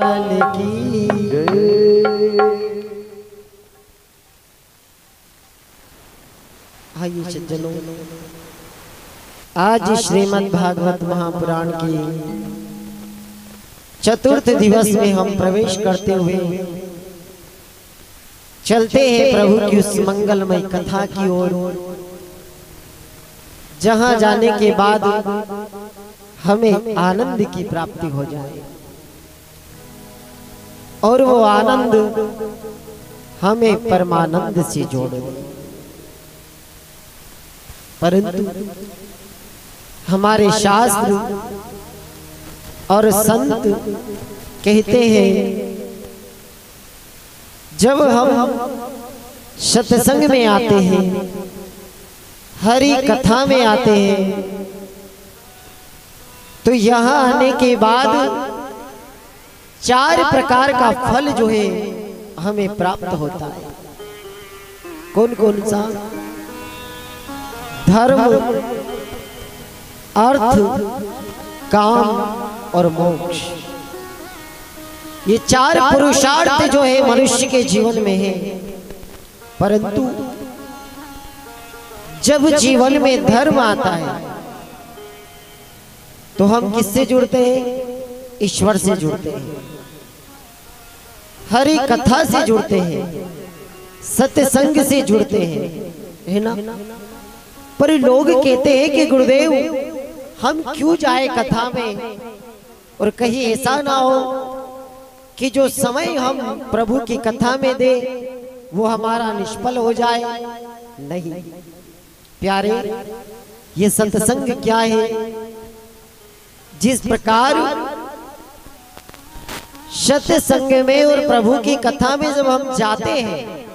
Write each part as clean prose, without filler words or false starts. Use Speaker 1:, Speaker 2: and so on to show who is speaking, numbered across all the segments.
Speaker 1: की आइए सज्जनों, आज श्रीमद् भागवत महापुराण की चतुर्थ दिवस में हम प्रवेश करते हुए चलते हैं प्रभु की उस मंगलमय कथा की ओर, जहां जाने के बाद हमें आनंद की प्राप्ति हो जाए और वो आनंद हमें परमानंद से जोड़े। परंतु हमारे शास्त्र और संत कहते हैं, जब हम सत्संग में आते हैं, हरि कथा में आते हैं, तो यहाँ आने के बाद 4 प्रकार का फल जो है हमें प्राप्त होता है। कौन कौन सा? धर्म, अर्थ, काम और मोक्ष। ये 4 पुरुषार्थ जो है मनुष्य के जीवन में है। परंतु जब जीवन में धर्म आता है तो हम किससे जुड़ते हैं? ईश्वर से जुड़ते हैं, हरि कथा से जुड़ते हैं, सत्संग से जुड़ते हैं, है ना? पर लोग कहते हैं कि गुरुदेव हम क्यों जाए कथा में, और कहीं ऐसा ना हो कि जो समय हम प्रभु की कथा में दे वो हमारा निष्फल हो जाए। नहीं प्यारे, ये सत्संग क्या है? जिस प्रकार सत्संग में और प्रभु की कथा में जब हम जाते हैं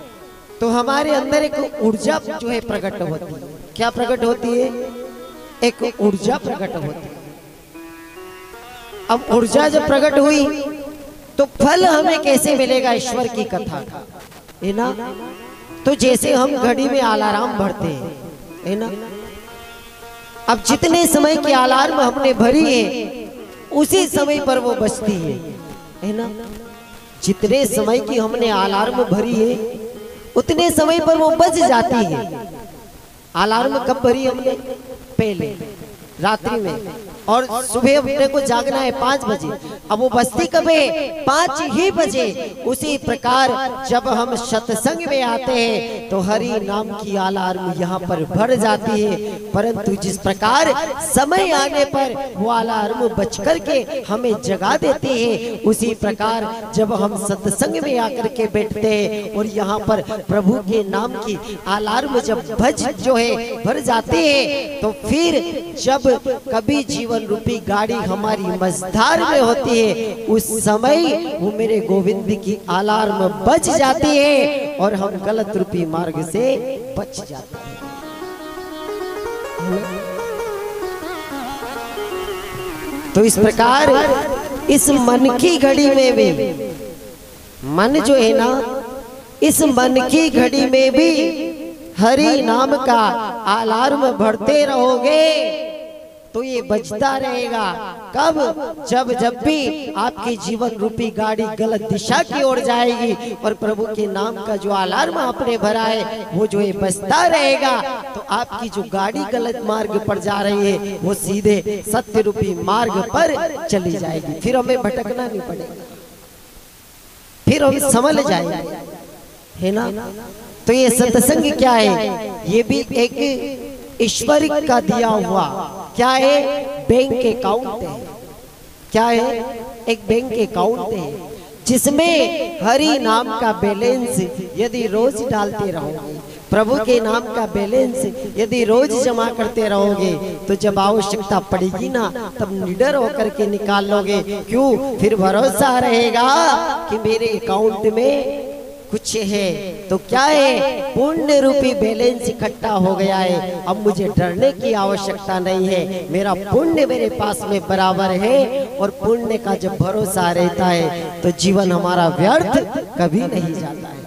Speaker 1: तो हमारे अंदर एक ऊर्जा जो है प्रकट होती है। क्या प्रकट होती है? एक ऊर्जा प्रकट होती है। अब ऊर्जा जब प्रकट हुई तो फल हमें कैसे मिलेगा? ईश्वर की कथा का, है ना? तो जैसे हम घड़ी में अलार्म भरते हैं, है ना? अब जितने समय की अलार्म हमने भरी है उसी समय पर वो बजती है ना? जितने समय की हमने अलार्म भरी है उतने समय पर वो बज जाती है। अलार्म कब भरी हमने? पहले रात्रि में, और सुबह अपने को जागना है 5 बजे। अब वो बजती कब है? 5 ही बजे। उसी प्रकार जब हम सत्संग में आते हैं तो हरि नाम की अलार्म यहाँ पर भर जाती है। परंतु जिस प्रकार समय आने पर वो अलार्म बज करके हमें जगा देते हैं, उसी प्रकार जब हम सत्संग में आकर के बैठते हैं और यहाँ पर प्रभु के नाम की अलार्म जब बज जो है भर जाते हैं, तो फिर जब कभी जीवन रूपी गाड़ी हमारी मझधार में होती है, उस समय वो मेरे गोविंद की अलार्म बज जाती है और हम गलत रूपी मार्ग से बच जाते हैं। तो इस प्रकार इस मन की घड़ी में भी, मन जो है ना, इस मन की घड़ी में भी हरि नाम का अलार्म भरते रहोगे तो ये बजता रहेगा। कब? जब भी आपके जीवन रूपी गाड़ी गलत दिशा की ओर जाएगी और प्रभु के नाम का जो अलार्म आपने भरा है वो जो है बजता रहेगा, तो आपकी जो गाड़ी गलत मार्ग पर जा रही है वो सीधे सत्य रूपी मार्ग पर चली जाएगी। फिर हमें भटकना नहीं पड़ेगा, फिर हम संभल जाएंगे, है ना? तो ये सत्संग क्या है? ये भी एक ईश्वर का दिया हुआ क्या है? बैंक अकाउंट है। क्या है? एक बैंक अकाउंट है जिसमें हरि नाम का बैलेंस यदि रोज डालते रहोगे, प्रभु के नाम का बैलेंस यदि रोज जमा करते रहोगे, तो जब आवश्यकता पड़ेगी ना तब निडर होकर के निकाल लोगे। क्यों? फिर भरोसा रहेगा कि मेरे अकाउंट में कुछ है। तो क्या है? पुण्य रूपी बैलेंस इकट्ठा हो गया है। अब मुझे डरने की आवश्यकता नहीं है, मेरा पुण्य मेरे पास में बराबर है। और पुण्य का जब भरोसा रहता है तो जीवन हमारा व्यर्थ कभी नहीं जाता है।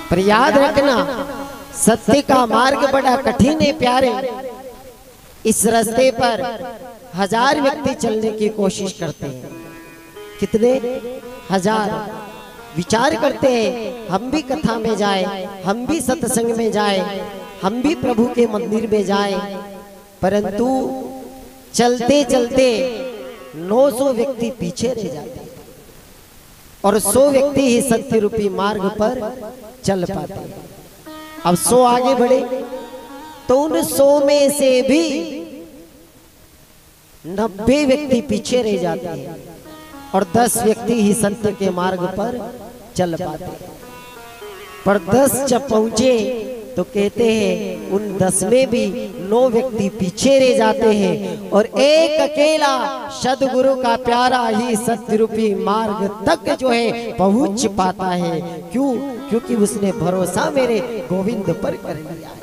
Speaker 1: पर याद रखना, सत्य का मार्ग बड़ा कठिन है प्यारे। इस रास्ते पर 1000 व्यक्ति चलने की कोशिश करते हैं। कितने 1000 विचार करते हैं हम भी कथा में जाए, हम भी सत्संग में जाए, हम भी प्रभु के मंदिर में जाए, परंतु चलते चलते 900 व्यक्ति पीछे रह जाते हैं और 100 व्यक्ति ही सत्य रूपी मार्ग पर चल पाते हैं। अब 100 आगे बढ़े तो उन 100 में से भी 90 व्यक्ति पीछे रह जाते हैं और 10 व्यक्ति ही सत्य के मार्ग पर चल पाते हैं। पर 10 जब पहुंचे तो कहते हैं उन 10 में भी 9 व्यक्ति पीछे रह जाते हैं और एक अकेला सद्गुरु का प्यारा ही सत्य रूपी मार्ग तक जो है पहुंच पाता है। क्यों? क्योंकि उसने भरोसा मेरे गोविंद पर कर लिया है,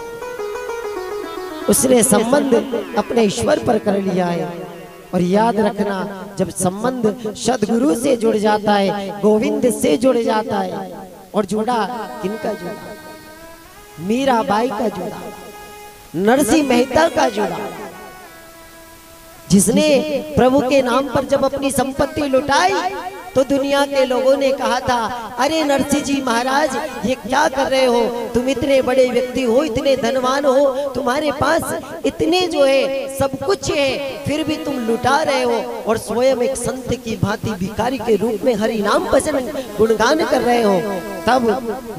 Speaker 1: उसने संबंध अपने ईश्वर पर कर लिया है। और याद रखना, जब संबंध सद्गुरु से जुड़ जाता है, गोविंद से जुड़ जाता है, और जुड़ा किनका जुड़ा? मीराबाई का जुड़ा, नरसिंह मेहता का जुड़ा, जिसने प्रभु के नाम पर जब अपनी संपत्ति लुटाई तो दुनिया के लोगों ने कहा था, अरे नरसिंह जी महाराज ये क्या कर रहे हो, तुम इतने बड़े व्यक्ति हो, इतने धनवान हो, तुम्हारे पास इतने जो है सब कुछ है, फिर भी तुम लुटा रहे हो और स्वयं एक संत की भांति भिखारी के रूप में हरि नाम भजन गुणगान कर रहे हो। तब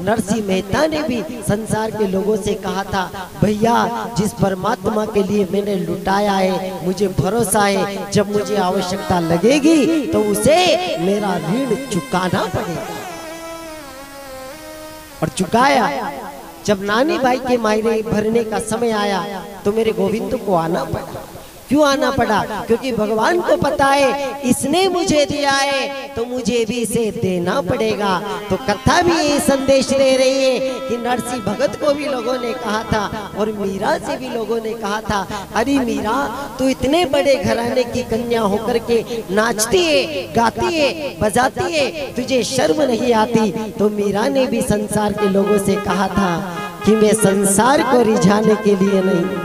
Speaker 1: नरसिंह मेहता ने भी संसार के लोगों से कहा था, भैया जिस परमात्मा के लिए मैंने लुटाया है, मुझे भरोसा है जब मुझे आवश्यकता लगेगी तो उसे मेरा ऋण चुकाना पड़ेगा। और चुकाया। जब नानी भाई के मायरे भरने का समय आया तो मेरे गोविंद को आना पड़ा। क्यों आना पड़ा? क्योंकि भगवान को पता है इसने मुझे दिया है तो मुझे भी इसे देना पड़ेगा। तो कथा भी ये संदेश दे रही है कि नरसिंह भगत को भी लोगों ने कहा था और मीरा से भी लोगों ने कहा था, अरे मीरा तू इतने बड़े घराने की कन्या होकर के नाचती है, गाती है, बजाती है, तुझे शर्म नहीं आती? तो मीरा ने भी संसार के लोगों से कहा था कि मैं संसार को रिझाने के लिए नहीं,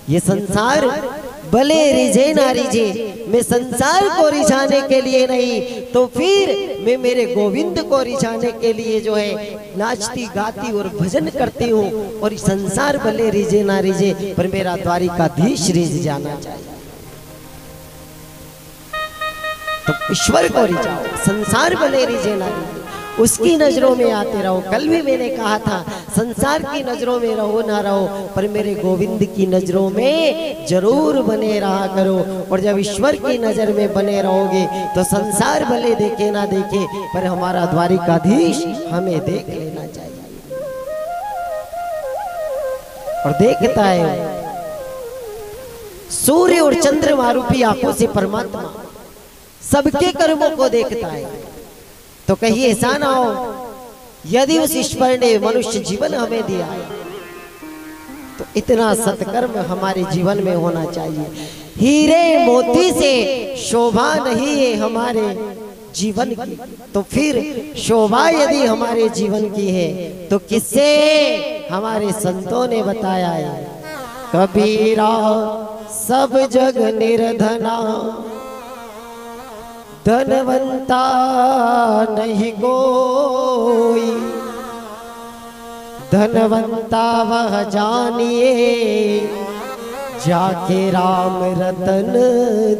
Speaker 1: ये संसार भले रिझे ना रिझे, मैं संसार को रिझाने के लिए नहीं, तो फिर मैं मेरे गोविंद को रिझाने के लिए जो है नाचती गाती और भजन करती हूँ। और संसार भले रिझे ना रिझे, पर मेरा द्वारिकाधीश रिझ जाना चाहिए। तो ईश्वर को रिझाओ, संसार भले रिझे ना रिझे, उसकी नजरों में आते रहो। कल भी मैंने कहा था, संसार की नजरों में रहो ना रहो, पर मेरे गोविंद की नजरों में जरूर बने रहा करो। और जब ईश्वर की नजर में बने रहोगे तो संसार भले देखे ना देखे, पर हमारा द्वारिकाधीश हमें देख लेना चाहिए। और देखता है सूर्य और चंद्रमा रूपी आंखों से परमात्मा सबके कर्मों को देखता है। तो कहीं ऐसा ना हो, यदि उस ईश्वर ने मनुष्य जीवन हमें दिया है तो इतना सत्कर्म हमारे जीवन में होना चाहिए। हीरे मोती से शोभा नहीं है हमारे जीवन की, तो फिर शोभा यदि हमारे जीवन की है तो किससे? हमारे संतों ने बताया है, कबीरा सब जग निर्धना, धनवंता नहीं कोई, धनवंता वह जानिए जाके राम रतन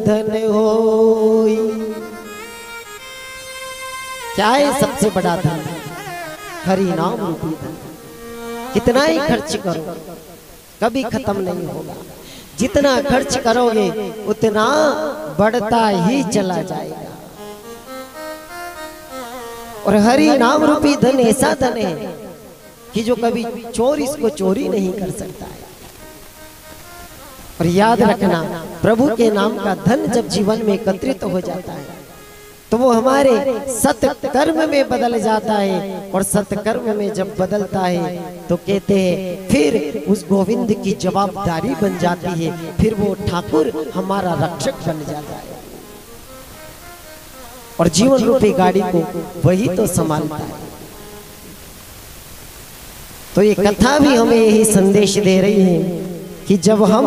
Speaker 1: धन होई। क्या है सबसे बड़ा धन? हरि नाम रूपी धन। कितना ही खर्च करो कभी खत्म नहीं होगा, जितना खर्च करोगे उतना बढ़ता ही चला जाएगा। और हरि नाम रूपी धन ऐसा धन है कि जो कभी चोर इसको चोरी नहीं कर सकता है। और याद रखना, प्रभु के नाम का धन जब जीवन में एकत्रित हो जाता है तो वो हमारे सत्कर्म में बदल जाता है। और सत्कर्म में जब बदलता है तो कहते हैं फिर उस गोविंद की जवाबदारी बन जाती है, फिर वो ठाकुर हमारा रक्षक बन जाता है और जीवन रूपी गाड़ी को वही तो संभालता है। तो ये कथा भी हमें यही संदेश दे रही है कि जब हम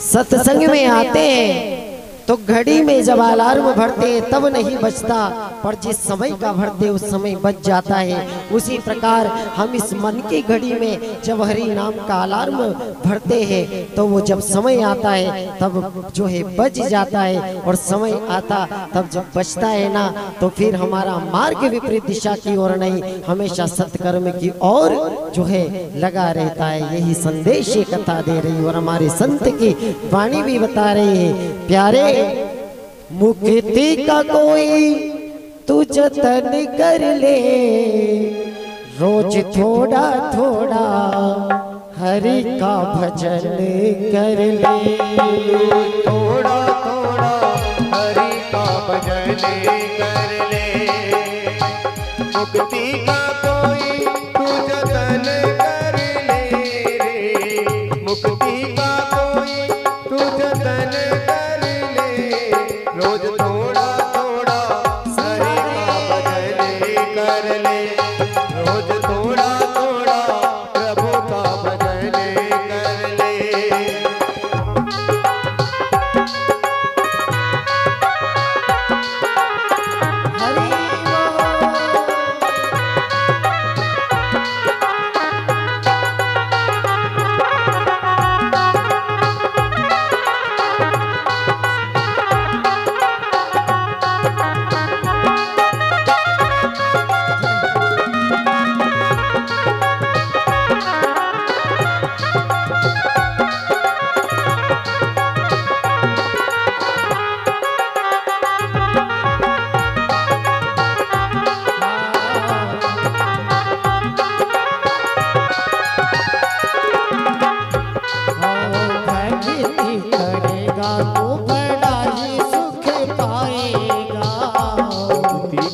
Speaker 1: सत्संग में आते हैं तो घड़ी में जब अलार्म भरते हैं तब नहीं बजता, पर जिस समय का भरते उस समय बज जाता है। उसी प्रकार हम इस मन की घड़ी में जब हरि नाम का अलार्म भरते हैं तो वो जब समय आता है तब जो है बज जाता है, और समय आता तब जब बजता है ना तो फिर हमारा मार्ग विपरीत दिशा की ओर नहीं, हमेशा सत्कर्म की ओर जो है लगा रहता है। यही संदेश ये कथा दे रही और हमारे संत की वाणी भी बता रही है। प्यारे, मुक्ति का कोई तू जतन कर ले, रोज थोड़ा थोड़ा हरि का भजन कर ले,
Speaker 2: थोड़ा थोड़ा हरि का भजन कर ले। मुक्ति का कोई तू जतन कर ले रे, मुक्ति का कोई तू जतन कर ले। रोज थोड़ा थोड़ा हरि का भजन कर ले, रोज थोड़ा थोड़ा प्रभु का भजन कर ले।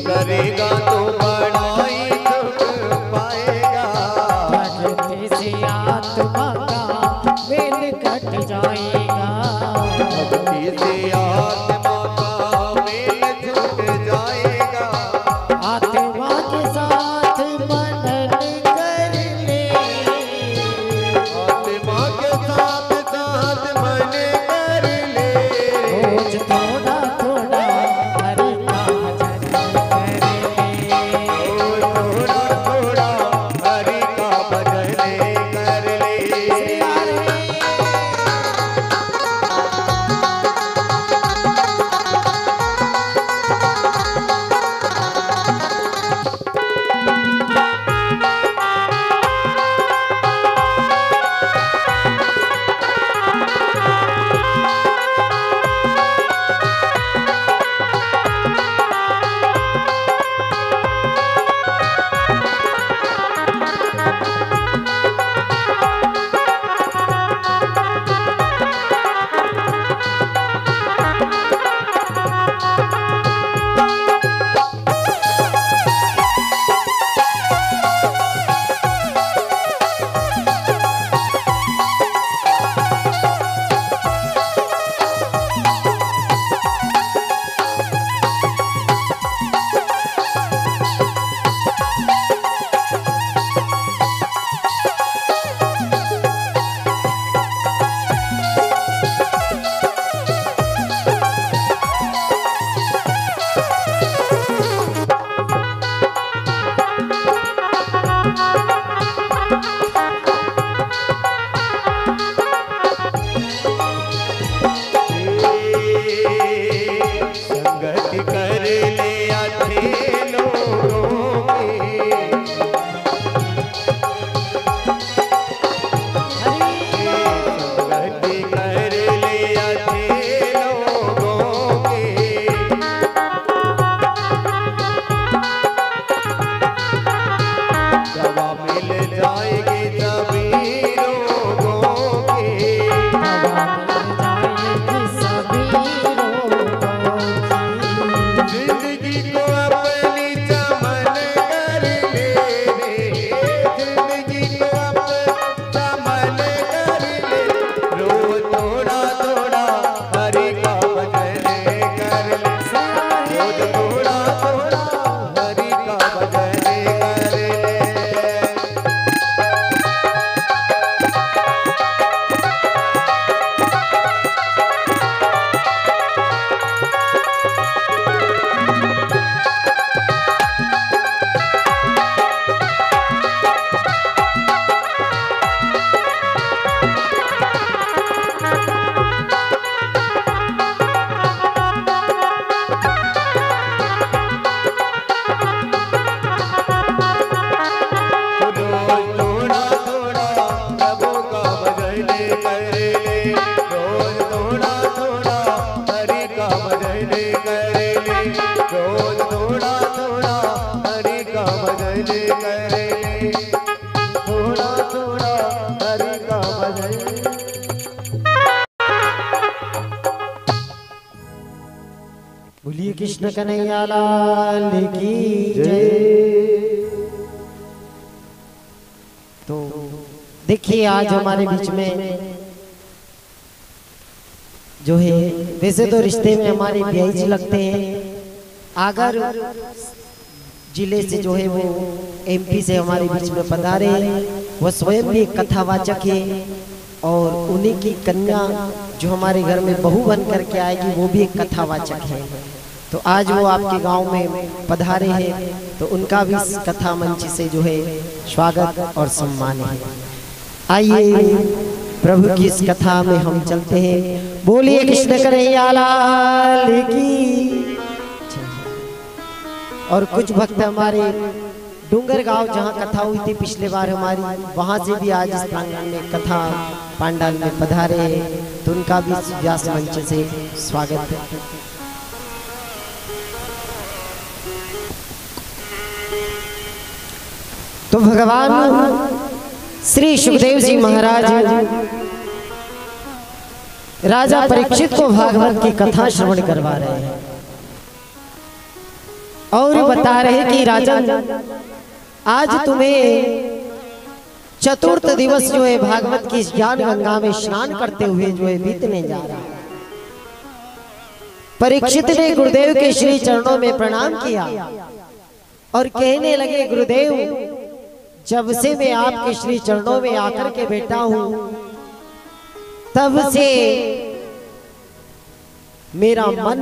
Speaker 2: करेगा तो बड़ा ही सुख पाएगा,
Speaker 1: भक्ति से आत्मा का वेल कट जाएगा,
Speaker 2: भक्ति से आत्मा का मेल छूट जाएगा।
Speaker 1: आत्मा के साथ मनन कर ले,
Speaker 2: आत्मा के साथ साथ मन कर ले,
Speaker 1: रोज थोड़ा थोड़ा हरि का भजन कर ले,
Speaker 2: थोड़ा थोड़ा हरि का भजन कर ले।
Speaker 1: बोलिए कृष्ण कन्हैया लाल की जय। तो देखिए आज हमारे बीच में जो है, वैसे तो रिश्ते में हमारे ब्याई जी लगते हैं, आगर जिले से जो है वो एमपी से हमारे बीच में पधारे हैं। वह स्वयं भी एक कथावाचक है और उन्हीं की कन्या जो हमारे घर में बहू बन करके आएगी वो भी एक कथावाचक है। तो आज वो आपके गांव में पधारे हैं, तो उनका भी इस कथा मंच से जो है स्वागत और सम्मान है। आइए प्रभु की इस कथा में हम चलते हैं। बोलिए कृष्ण कन्हैया लाल की। और कुछ भक्त हमारे डूंगर गांव जहां कथा हुई थी पिछले बार हमारी, वहां से भी आज इस प्रांगण में कथा पांडाल में पधारे हैं, तो उनका भी व्यास मंच से स्वागत है। तो भगवान श्री सुखदेव जी महाराज राजा परीक्षित को भागवत की कथा श्रवण करवा रहे हैं और बता रहे कि राजन, आज तुम्हें चतुर्थ दिवस जो है भागवत की ज्ञान गंगा में स्नान करते हुए जो है बीतने जा रहा है। परीक्षित ने गुरुदेव के श्री चरणों में प्रणाम किया और कहने लगे, गुरुदेव जब से मैं आपके श्री चरणों में आकर के बैठा हूं तब से मेरा मन,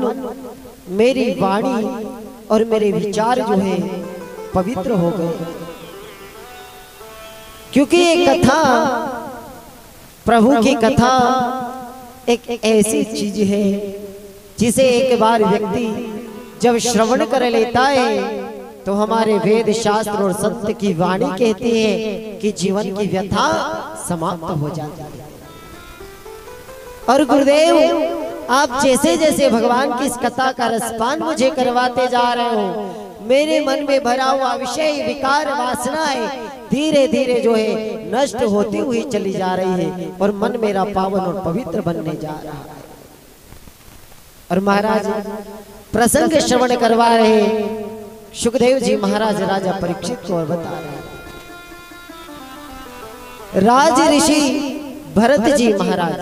Speaker 1: मेरी वाणी और मेरे विचार जो है पवित्र हो गए, क्योंकि ये कथा, प्रभु की कथा एक ऐसी चीज है जिसे एक बार व्यक्ति जब श्रवण कर लेता है तो हमारे वेद शास्त्र और संत की वाणी कहती है कि जीवन की व्यथा समाप्त हो जाती है। और गुरुदेव आप जैसे जैसे भगवान की इस कथा का रसपान मुझे करवाते जा रहे हो, मेरे मन में भरा हुआ विषय विकार वासनाएं धीरे धीरे जो है नष्ट होती हुई चली जा रही है और मन मेरा पावन और पवित्र बनने जा रहा है। और महाराज प्रसंग श्रवण करवा रहे सुखदेव जी महाराज राजा परीक्षित को और बता रहे हैं, राज ऋषि भरत जी महाराज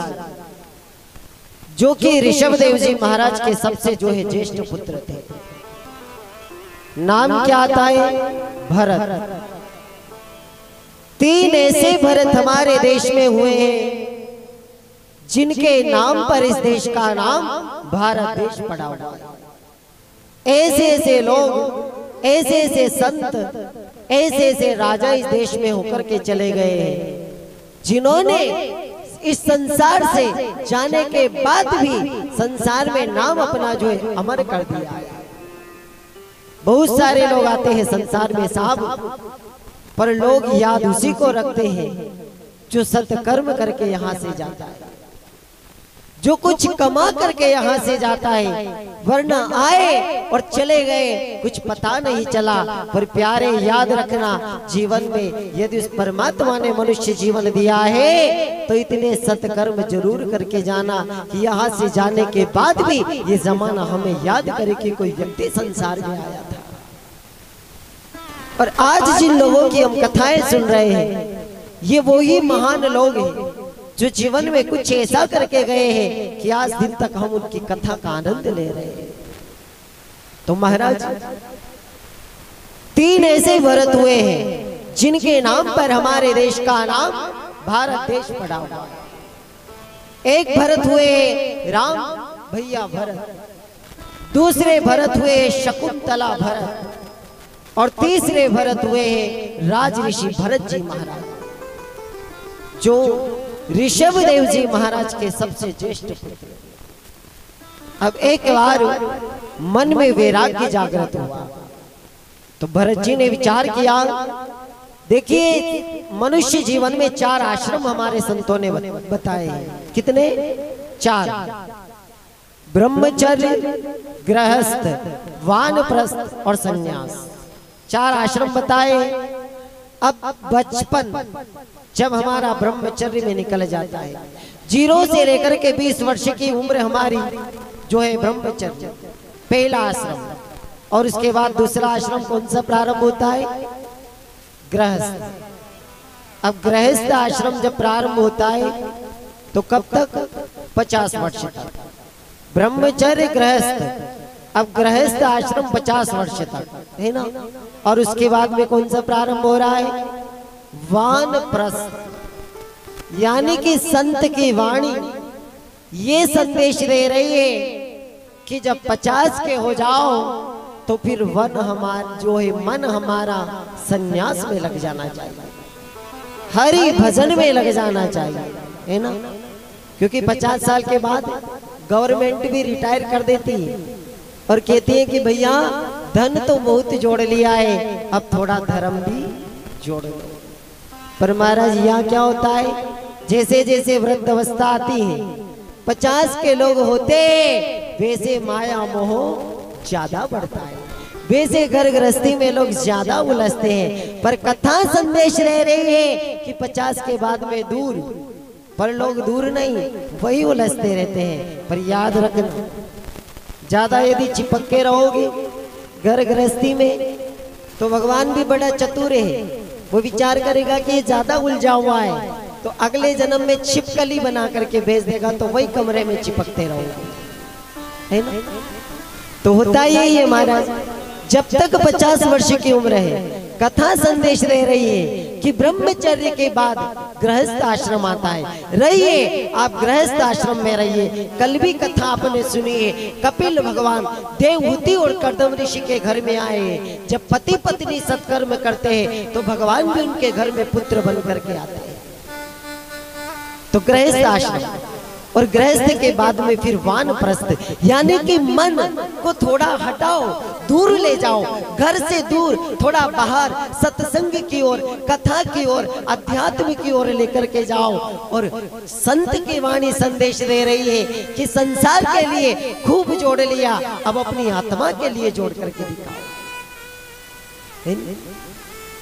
Speaker 1: जो कि ऋषभदेव जी महाराज के सबसे जो है ज्येष्ठ पुत्र थे, नाम क्या आता है? भरत। तीन ऐसे भरत हमारे देश में हुए हैं जिनके नाम पर इस देश का नाम भारत देश पड़ा हुआ है। ऐसे ऐसे लोग, ऐसे ऐसे संत, ऐसे ऐसे राजा इस देश में होकर के चले गए हैं जिन्होंने इस संसार से जाने के बाद भी संसार में नाम अपना जो है अमर कर दिया है। बहुत सारे लोग आते हैं संसार में साहब, पर लोग याद उसी को रखते हैं जो सत्कर्म करके यहाँ से जाता है, जो कुछ कमा करके यहाँ से जाता है, वरना आए और चले गए कुछ पता नहीं चला। पर प्यारे याद रखना, जीवन में यदि उस परमात्मा ने मनुष्य जीवन दिया है तो इतने सत्कर्म जरूर करके जाना कि यहाँ से जाने के बाद भी ये जमाना हमें याद करे कि कोई व्यक्ति संसार में आया था। और आज जिन लोगों की हम कथाएं सुन रहे हैं ये वो ही महान लोग हैं जो जीवन में कुछ ऐसा करके गए हैं कि आज दिन तक हम उनकी कथा का आनंद ले रहे हैं। तो महाराज तीन ऐसे भरत हुए हैं जिनके नाम पर हमारे देश का नाम भारत देश पड़ा हुआ है। एक भरत हुए राम भैया भरत, दूसरे भरत हुए शकुंतला भरत, और तीसरे भरत हुए राज ऋषि भरत जी महाराज जो ऋषभदेव जी महाराज के सबसे ज्येष्ठ पुत्र। अब एक बार मन में वैराग्य जागृत हुआ तो भरत जी ने विचार किया, देखिए मनुष्य जीवन में चार आश्रम हमारे संतों ने बताए हैं। कितने? चार। ब्रह्मचर्य, गृहस्थ, वानप्रस्थ और संन्यास, चार आश्रम बताए। अब बचपन जब हमारा ब्रह्मचर्य में निकल जाता है, 0 से लेकर के 20 वर्ष की उम्र हमारी जो है ब्रह्मचर्य, पहला आश्रम, और उसके बाद दूसरा आश्रम कौन सा प्रारंभ होता है? गृहस्थ। अब गृहस्थ आश्रम जब प्रारंभ होता है तो कब तक? 50 वर्ष तक। ब्रह्मचर्य गृहस्थ, अब गृहस्थ आश्रम 50 वर्ष तक, है ना। और उसके बाद में कौन सा प्रारंभ हो रहा है? वानप्रस्थ, यानी कि संत की वाणी ये संदेश दे रही है कि जब 50 के हो जाओ तो फिर वन हमारा जो है, मन हमारा संन्यास में लग जाना चाहिए, हरि भजन में लग जाना चाहिए, है ना। क्योंकि 50 साल के बाद गवर्नमेंट भी रिटायर कर देती है और कहती है कि भैया धन तो बहुत जोड़ लिया है, अब थोड़ा धर्म भी जोड़ लो। पर महाराज यहाँ क्या होता है, जैसे जैसे वृद्ध अवस्था आती है, 50 के लोग होते वैसे माया मोह ज्यादा बढ़ता है, वैसे घर गृहस्थी में लोग ज्यादा उलझते हैं। पर कथा संदेश रह रही है कि 50 के बाद में दूर, पर लोग दूर नहीं, वही उलझते रहते हैं। पर याद रखना, ज्यादा यदि चिपक के रहोगे घर गृहस्थी में तो भगवान भी बड़ा चतुर है, वो विचार करेगा कि ये ज्यादा उलझा हुआ है तो अगले जन्म में छिपकली बना करके भेज देगा, तो वही कमरे में चिपकते रहोगे, है ना। तो होता यही है महाराज, जब तक 50 वर्ष की उम्र है, कथा संदेश दे रही है कि ब्रह्मचर्य के बाद गृहस्थ आश्रम आता है। रहिए, आप गृहस्थ आश्रम में रहिए। कल भी कथा आपने सुनी है, कपिल भगवान देवहूति और कर्दम ऋषि के घर में आए। जब पति पत्नी सत्कर्म करते हैं तो भगवान भी उनके घर में पुत्र बन करके आते हैं। तो गृहस्थ आश्रम, और गृहस्थ के बाद में फिर वानप्रस्थ, यानी कि मन को थोड़ा हटाओ, दूर ले जाओ, घर से दूर, थोड़ा बाहर सत्संग की ओर, कथा की ओर, अध्यात्म की ओर लेकर के जाओ। और संत की वाणी संदेश दे रही है कि संसार के लिए खूब जोड़ लिया, अब अपनी आत्मा के लिए जोड़ करके दिखाओ।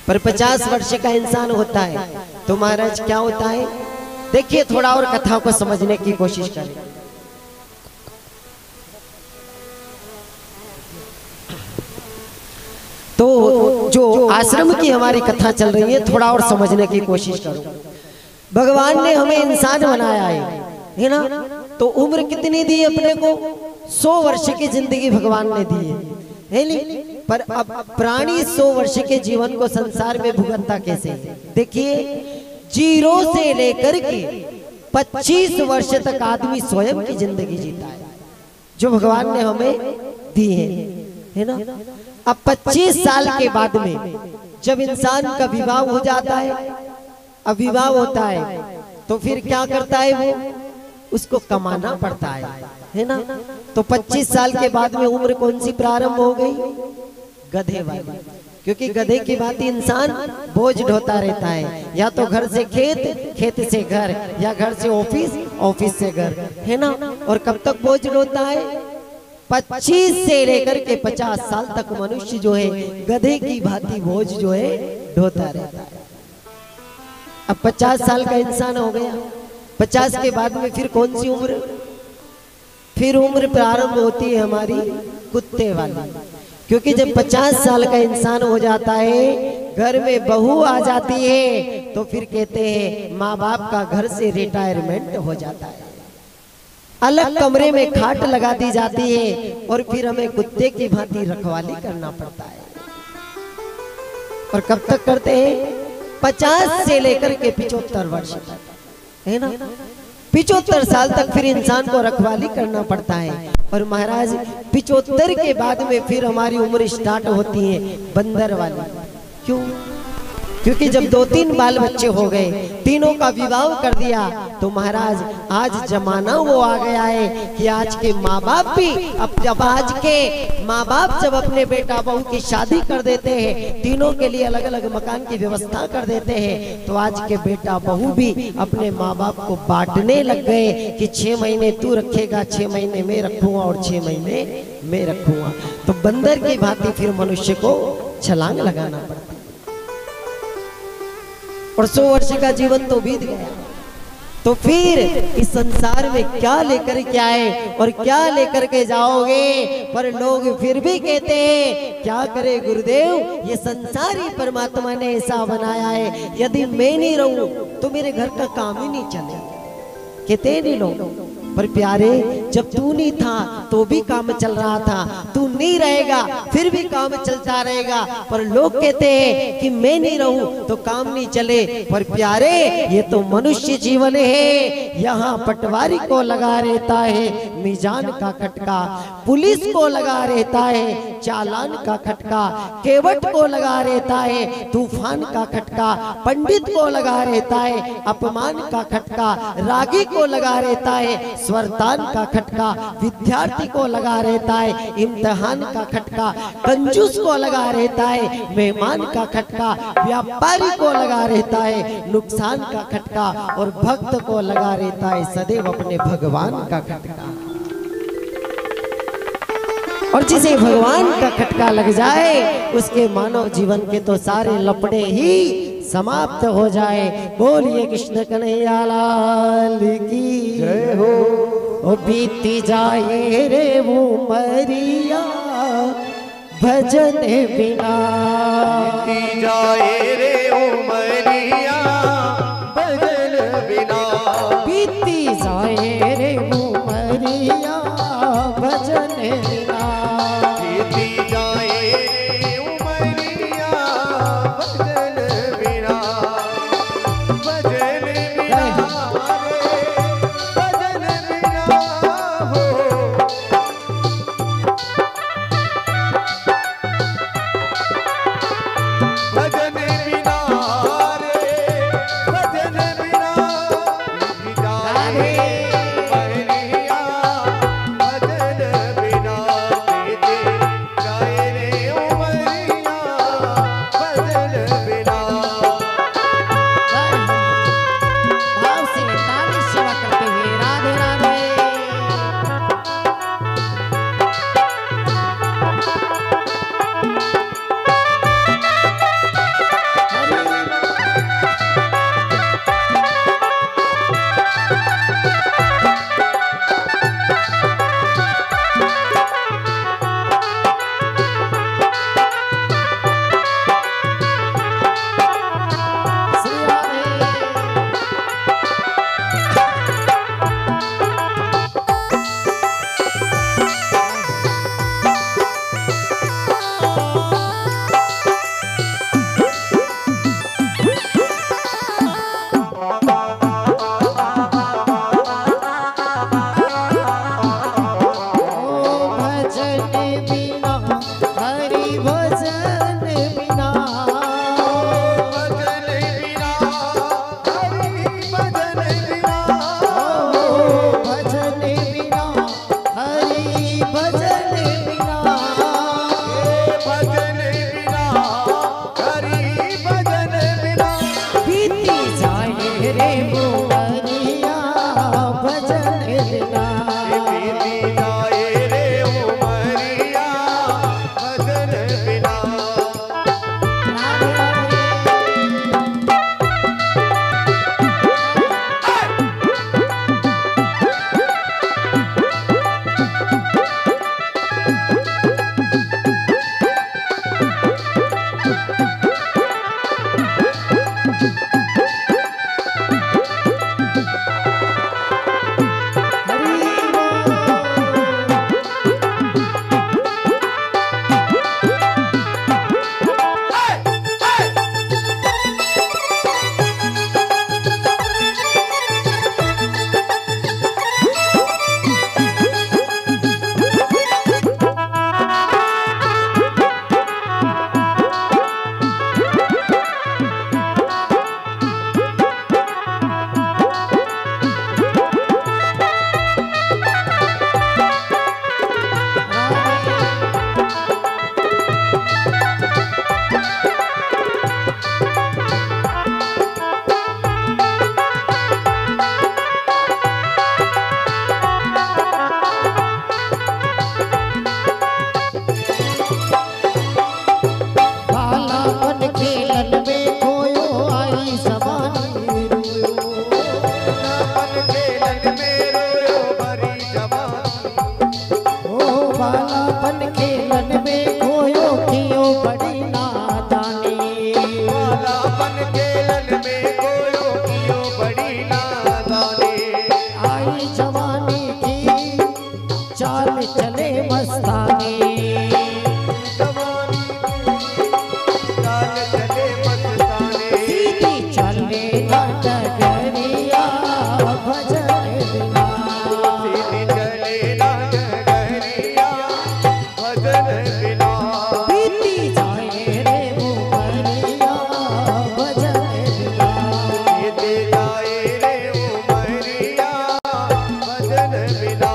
Speaker 1: पर 50 वर्ष का इंसान होता है तो महाराज क्या होता है, देखिए थोड़ा और कथा को समझने की कोशिश करें। तो जो आश्रम की हमारी कथा चल रही है, थोड़ा और समझने की कोशिश करो। भगवान ने हमें इंसान बनाया है ना। तो उम्र कितनी दी अपने को? 100 वर्ष की जिंदगी भगवान ने दी है नहीं। पर अब प्राणी 100 वर्ष के जीवन को संसार में भुगतता कैसे? देखिए, 0 से लेकर के 25 वर्ष तक आदमी स्वयं की जिंदगी जीता है जो भगवान ने हमें दी है ना। अब 25 साल के बाद में जब इंसान का विवाह हो जाता है, अब विवाह होता है तो फिर क्या करता है वो? उसको कमाना पड़ता है ना। तो 25 साल के बाद में उम्र कौन सी प्रारंभ हो गई? गधे वाली। क्योंकि गधे की बात इंसान बोझ ढोता रहता है, या तो घर से खेत, खेत से घर, या घर से ऑफिस, ऑफिस से घर, है ना। और कब तक बोझ ढोता है? 25 से लेकर के 50 साल तक मनुष्य जो है गधे की भांति बोझ जो है ढोता रहता है। अब 50 साल का इंसान हो गया, 50 के बाद में फिर कौन सी उम्र? फिर उम्र प्रारंभ होती है हमारी कुत्ते वाली। क्योंकि जब 50 साल का इंसान हो जाता है, घर में बहू आ जाती है, तो फिर कहते हैं माँ बाप का घर से रिटायरमेंट हो जाता है, अलग कमरे में खाट लगा दी जाती है, और फिर हमें कुत्ते की भांति रखवाली करना पड़ता है। और कब तक करते हैं? 50 से लेकर के 75 वर्ष तक, है ना। 75 साल तक फिर इंसान को रखवाली करना पड़ता है। और महाराज 75 के बाद में फिर हमारी उम्र स्टार्ट होती है बंदर वाली। क्यों? क्योंकि जब 2-3 बाल बच्चे हो गए, तीनों का विवाह कर दिया, तो महाराज आज जमाना वो आ गया है कि आज के माँ बाप भी, अब जब आज के माँ बाप जब अपने बेटा बहू की शादी कर देते हैं, तीनों के लिए अलग अलग मकान की व्यवस्था कर देते हैं, तो आज के बेटा बहू भी अपने माँ बाप को बांटने लग गए कि 6 महीने तू रखेगा, 6 महीने मैं रखूंगा, और 6 महीने मैं रखूंगा। तो बंदर की भांति फिर मनुष्य को छलांग लगाना पड़ता है। और 100 वर्ष का जीवन तो बीत गया। तो फिर इस संसार में क्या लेकर के आए और क्या लेकर के जाओगे। पर लोग फिर भी कहते हैं क्या करे गुरुदेव, ये संसार ही परमात्मा ने ऐसा बनाया है, यदि मैं नहीं रहूं तो मेरे घर का काम ही नहीं चले। कहते नहीं लोग। पर प्यारे, जब तू नहीं था तो भी काम चल रहा था, तू नहीं रहेगा फिर भी काम चलता रहेगा। पर लोग कहते हैं कि मैं नहीं रहूं तो काम नहीं चले। पर प्यारे, ये तो मनुष्य जीवन है। यहाँ पटवारी को लगा रहता है मीजान का खटका, पुलिस को लगा रहता है चालान का खटका, केवट को लगा रहता है तूफान का खटका, पंडित को लगा रहता है अपमान का खटका, रागी को लगा रहता है स्वरदान का खटका, विद्यार्थी को लगा रहता है इम्तिहान का खटका, कंजूस को लगा रहता है मेहमान का खटका, व्यापारी को लगा रहता है नुकसान का खटका, और भक्त को लगा रहता है सदैव अपने भगवान का खटका। और जिसे भगवान का खटका लग जाए उसके मानव जीवन के तो सारे लपड़े ही समाप्त हो जाए। बोलिए कृष्ण कन्हैया लाल की जय हो। ओ बीती जाए रे वो मरिया भजन बिना,
Speaker 2: बीती जाए रे उमरिया भजन बिना,
Speaker 1: बीती जाए रे वो मरिया भजन बिना,
Speaker 2: बीती जाए उमरिया भजन बिना, भजन बिना रे, भजन बिना हो। भजन बिना रे, भजन बिना, बीती जाए उमरिया भजन बिना, बीती जाए रे उमरिया भजन बिना।
Speaker 1: भाव से ताली सेवा करते हुए राधे राधे। श्री राधे। भजन बिना हरि भजन बिना,
Speaker 2: भजन बिना हरि भजन बिना,
Speaker 1: भजन बिना हरि भजन बिना,
Speaker 2: भजन बिना हरि भजन बिना,
Speaker 1: बीती जाए रे वो मरिया भजन बिना।
Speaker 2: बीती जाए रे उमरिया भजन बिना।
Speaker 1: राधे राधे। खेलन में खोयो कियो बड़ी नादानी।
Speaker 2: बालापन खेलन में खोयो कियो बड़ी नादानी।
Speaker 1: आई जवानी की चाल चले मस्तानी।
Speaker 2: जवानी चाल चले मस्तानी।
Speaker 1: सीधी चले ना डगरिया भजन बिना।
Speaker 2: सीधी चले ना डगरिया भजन बिना।
Speaker 1: बीती जाए रे उमरिया भजन बिना।
Speaker 2: बीती जाए रे उमरिया भजन बिना।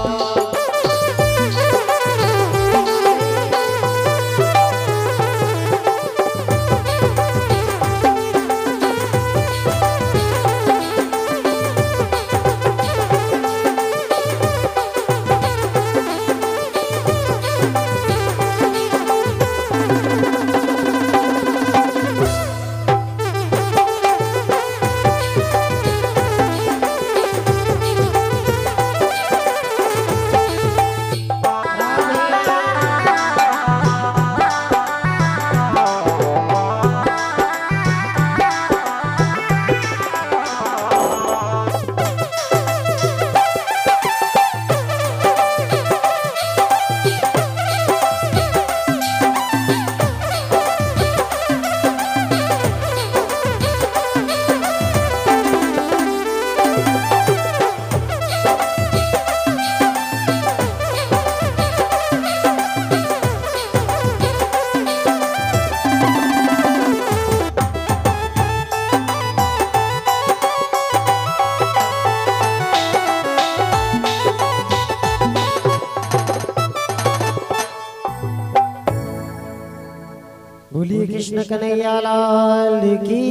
Speaker 1: बोलिए कृष्ण कन्हैया लाल की।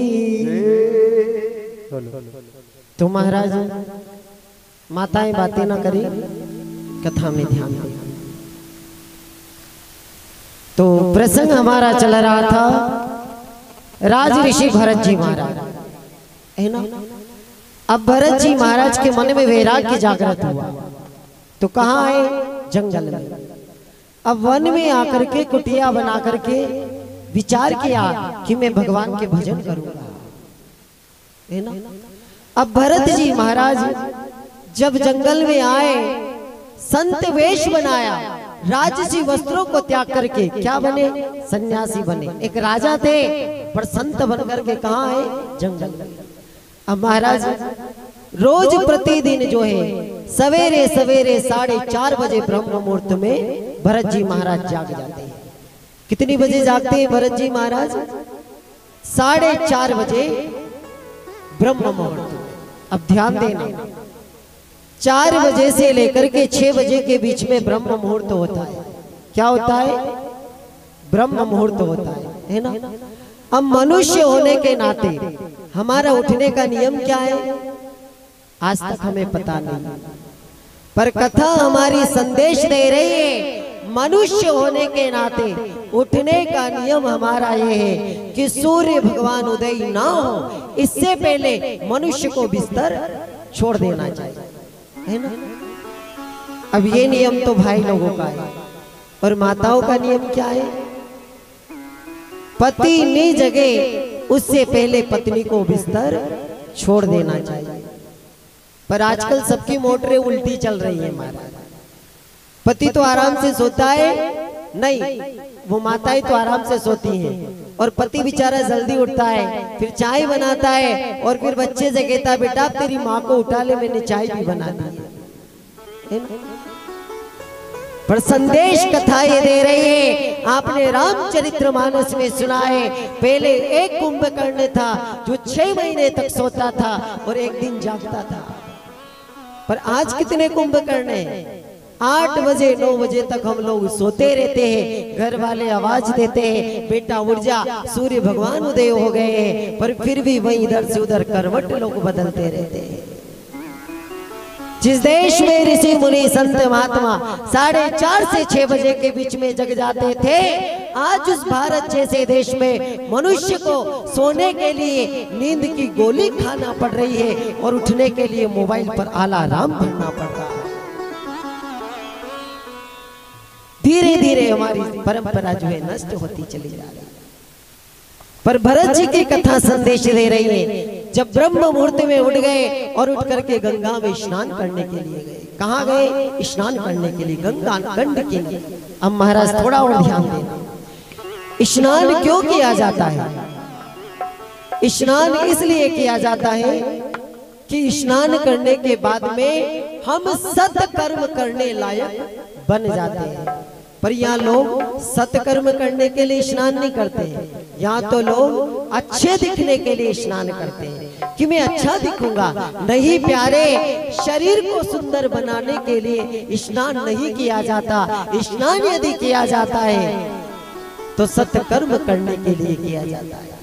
Speaker 1: तो महाराज माताएं बातें ना करी, कथा में ध्यान दें। तो प्रसंग हमारा चल रहा था राज ऋषि भरत जी महाराज, है ना। अब भरत जी महाराज के मन में वैराग्य जागृत हुआ, तो कहाँ आए? जंगल में। अब वन में आकर के कुटिया बना करके विचार किया कि मैं भगवान के भजन करूंगा, है ना। अब भरत जी महाराज जब जंगल में आए, संत वेश बनाया, राजसी वस्त्रों को त्याग करके क्या बने? सन्यासी बने। एक राजा थे पर संत बन करके कहाँ आए? जंगल में। अब महाराज रोज प्रतिदिन जो है सवेरे सवेरे 4:30 बजे ब्रह्म मुहूर्त में भरत जी महाराज जाग जाते हैं। कितनी बजे जागते हैं भरत जी महाराज? 4:30 बजे ब्रह्म मुहूर्त। अब ध्यान देना, 4 बजे से लेकर के 6 बजे के बीच में ब्रह्म मुहूर्त होता है। क्या होता है? ब्रह्म मुहूर्त होता है ना। अब मनुष्य होने के नाते हमारा उठने का नियम क्या है? आज तक हमें पता नहीं, पर कथा हमारी संदेश दे रही है। मनुष्य होने के नाते उठने का नियम हमारा ये है कि सूर्य भगवान उदय ना हो इससे पहले मनुष्य को बिस्तर छोड़ देना चाहिए, है ना। अब ये नियम तो भाई लोगों का है, और माताओं का नियम क्या है? पति नहीं जगे उससे पहले पत्नी को बिस्तर छोड़ देना चाहिए। पर आजकल सबकी मोटरें उल्टी चल रही है महाराज। पति तो आराम से सोता है, नहीं, वो माताएं तो आराम से सोती हैं, और पति बेचारा जल्दी उठता है, फिर चाय बनाता है, और फिर बच्चे से कहता है बेटा तेरी माँ को उठा ले, मैंने चाय भी बना दी है ना? पर संदेश कथा ये दे रही है, आपने रामचरितमानस में सुना है, पहले एक कुंभकर्ण था जो 6 महीने तक सोता था और एक दिन जागता था। पर आज कितने कुंभकर्ण हैं? 8 बजे 9 बजे तक हम लोग सोते रहते हैं, घर वाले आवाज देते हैं बेटा उठ जा, सूर्य भगवान उदय हो गए हैं, पर फिर भी वही इधर से उधर करवट लोग बदलते रहते हैं। जिस देश में ऋषि मुनि संत महात्मा 4:30 से 6 बजे के बीच में जग जाते थे, आज उस भारत जैसे देश में मनुष्य को सोने के लिए नींद की गोली खाना पड़ रही है और उठने के लिए मोबाइल पर अलार्म भरना पड़ रहा है। धीरे धीरे हमारी परंपरा जो है नष्ट होती चली जा रही है। पर भरत जी की कथा संदेश दे रही है, जब ब्रह्म मुहूर्त में उठ गए और उठ करके गंगा में स्नान करने के लिए गए। कहाँ गए? स्नान करने के लिए, गंगा कंड के लिए। अब महाराज थोड़ा और ध्यान देना, स्नान क्यों किया जाता है? स्नान इसलिए किया जाता है कि स्नान करने के बाद में हम सत्कर्म करने लायक बन जाते हैं। पर यहाँ लोग सत्कर्म करने के लिए स्नान नहीं करते, यहाँ तो लोग अच्छे दिखने के लिए स्नान करते हैं कि मैं अच्छा दिखूंगा। नहीं प्यारे, शरीर को सुंदर बनाने के लिए स्नान नहीं किया जाता। स्नान यदि किया जाता है तो सत्कर्म करने के लिए किया जाता है,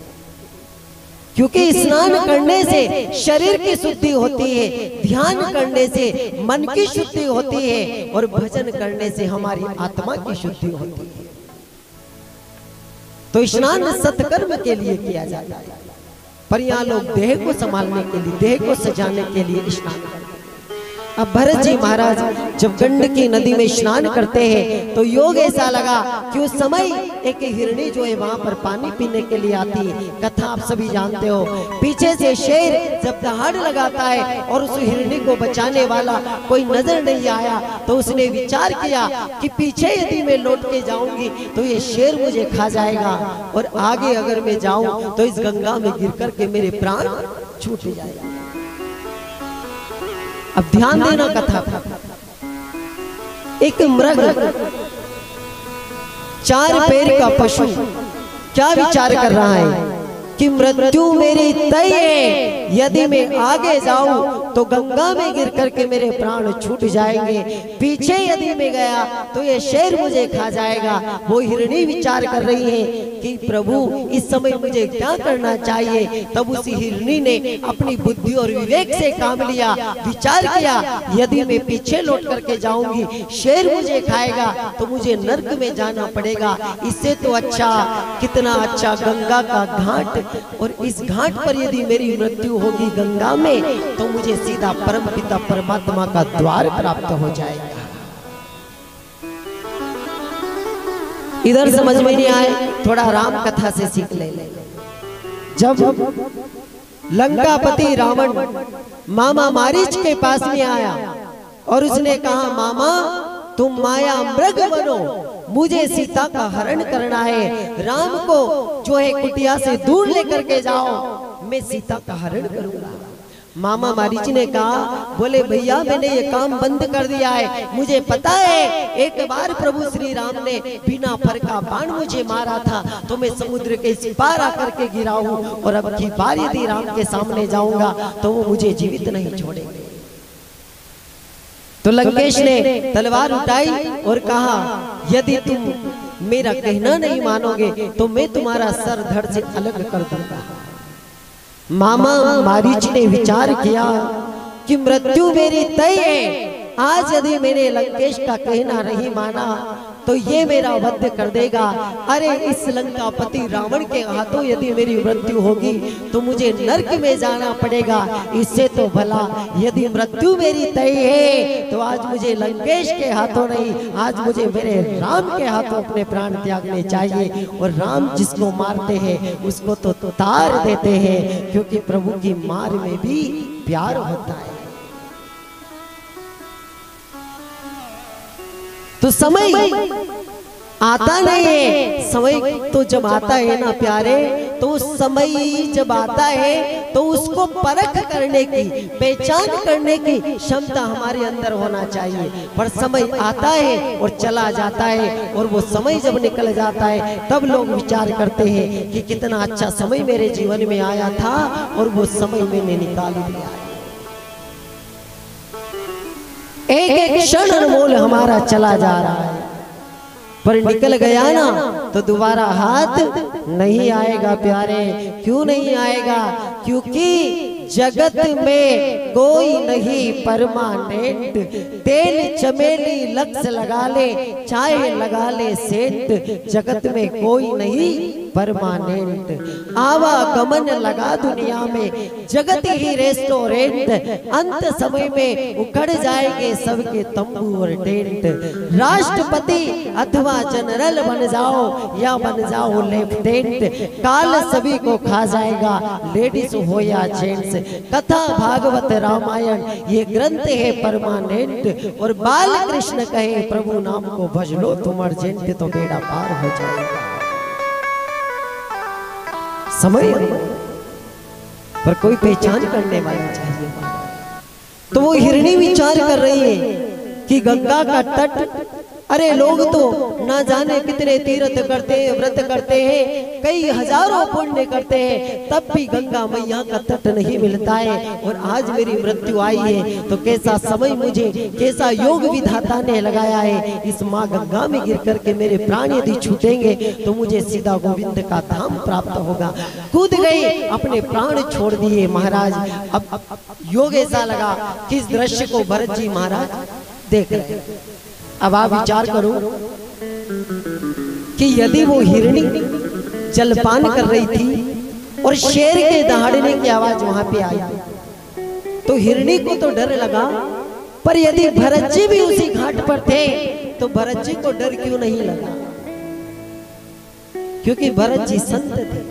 Speaker 1: क्योंकि स्नान करने से शरीर की शुद्धि होती है, ध्यान करने से मन की शुद्धि होती है और भजन करने से हमारी आत्मा की शुद्धि होती है। तो स्नान सत्कर्म के लिए किया जाता है। पर यहाँ लोग देह को संभालने के लिए, देह को सजाने के लिए स्नान करते हैं। अब भरत जी महाराज जब गंडकी नदी में स्नान करते हैं तो योग ऐसा लगा कि उस समय एक हिरणी जो है वहां पर पानी पीने के लिए आती है। कथा आप सभी जानते हो। पीछे से शेर जब दहाड़ लगाता है और उस हिरणी को बचाने वाला कोई नजर नहीं आया तो उसने विचार किया कि पीछे यदि मैं लौट के जाऊंगी तो ये शेर मुझे खा जाएगा, और आगे अगर मैं जाऊं तो इस गंगा में गिर करके मेरे प्राण छूट जाएगा। अब ध्यान देना कथा पर। एक मृग, चार पैर का पशु क्या विचार कर रहा है कि मृत्यु मेरी तय है, यदि मैं आगे जाऊं तो गंगा में गिर करके मेरे प्राण छूट जाएंगे, पीछे यदि मैं गया तो ये शेर मुझे खा जाएगा। वो हिरणी विचार कर रही है कि प्रभु इस समय मुझे क्या करना चाहिए। तब उसी हिरणी ने अपनी बुद्धि और विवेक से काम लिया, विचार किया यदि मैं पीछे लौट करके जाऊंगी शेर मुझे खाएगा तो मुझे नर्क में जाना पड़ेगा। इससे तो अच्छा, कितना अच्छा गंगा का घाट, और इस घाट पर यदि मेरी मृत्यु होगी गंगा में तो मुझे सीधा परमपिता परमात्मा का द्वार प्राप्त हो जाएगा। इधर समझ में नहीं आए, थोड़ा राम कथा से सीख ले। जब लंकापति रावण मामा मारीच के पास में आया और उसने कहा, मामा तुम माया मृग बनो, मुझे सीता का हरण करना है, राम को जो है कुटिया से दूर लेकर के जाओ, मैं सीता का हरण करूंगा। मामा मारीच ने कहा, बोले भैया मैंने ये काम बंद कर दिया है, मुझे पता है एक बार प्रभु श्री राम ने बिना फर का बाण मुझे मारा था तो मैं समुद्र के इस पार आकर के गिरा हूं, और अब की बार यदि राम के सामने जाऊंगा तो वो मुझे जीवित नहीं छोड़ेंगे। तो लंकेश ने तलवार उठाई और कहा, यदि तुम मेरा कहना नहीं मानोगे तो मैं तुम्हारा सर धड़ से अलग कर दूंगा। मामा मारीच ने विचार किया कि मृत्यु मेरी तय है, आज यदि मैंने लंकेश का कहना नहीं माना तो ये मेरा वध कर देगा। अरे इस लंकापति रावण के हाथों यदि मेरी मृत्यु होगी तो मुझे नरक में जाना पड़ेगा। इससे तो भला यदि मृत्यु मेरी तय है तो आज मुझे लंकेश के हाथों नहीं, आज मुझे मेरे राम के हाथों अपने प्राण त्यागने चाहिए। और राम जिसको मारते हैं उसको तो तार देते हैं, क्योंकि प्रभु की मार में भी प्यार होता है। तो समय आता नहीं है, समय तो जब आता है ना प्यारे, तो उस समय जब आता है तो उसको परख करने की, पहचान करने की क्षमता हमारे अंदर होना चाहिए। पर समय आता है और चला जाता है, और वो समय जब निकल जाता है तब लोग विचार करते हैं कि कितना अच्छा समय मेरे जीवन में आया था और वो समय मैंने निकाल दिया। एक एक क्षण अनमोल हमारा चला जा रहा है, पर निकल गया ना तो दोबारा हाथ नहीं आएगा प्यारे। क्यों नहीं आएगा? क्योंकि जगत में कोई नहीं परमानेंट। तेल चमेली लक्ष्य लगा ले, चाहे लगा ले सेंट, जगत में कोई नहीं परमानेंट। आवागमन लगा दुनिया में जगत ही रेस्टोरेंट। अंत समय में उखड़ जाएंगे सबके तंबू और टेंट। राष्ट्रपति अथवा जनरल बन जाओ या बन जाओ लेफ्टिनेंट, काल सभी को खा जाएगा, लेडीज हो या जेंट्स। कथा भागवत रामायण ये ग्रंथ है परमानेंट। और बाल कृष्ण कहे प्रभु नाम को भज लो तुम अर्जेंट, तो बेड़ा पार हो जाएगा। समय पर कोई पहचान करने वाला चाहिए। तो वो हिरणी विचार कर रही है कि गंगा का तट, अरे लोग तो ना जाने कितने तीर्थ करते हैं, व्रत करते हैं, कई हजारों पुण्य करते हैं, तब भी गंगा मैया का तट नहीं मिलता है। और आज मेरी मृत्यु आई है तो कैसा समय मुझे, कैसा योग विधाता ने लगाया है। इस माँ गंगा में गिर करके मेरे प्राण यदि छूटेंगे तो मुझे सीधा गोविंद का धाम प्राप्त होगा। कूद गए, अपने प्राण छोड़ दिए महाराज। अब योग ऐसा लगा कि इस दृश्य को भरत जी महाराज देख रहे। अब आप विचार करो कि यदि वो हिरणी जलपान कर रही थी और शेर के दहाड़ने की आवाज वहां पे आई तो हिरणी को तो डर लगा, पर यदि भरत जी भी उसी घाट पर थे तो भरत जी को डर क्यों नहीं लगा? क्योंकि भरत जी संत थे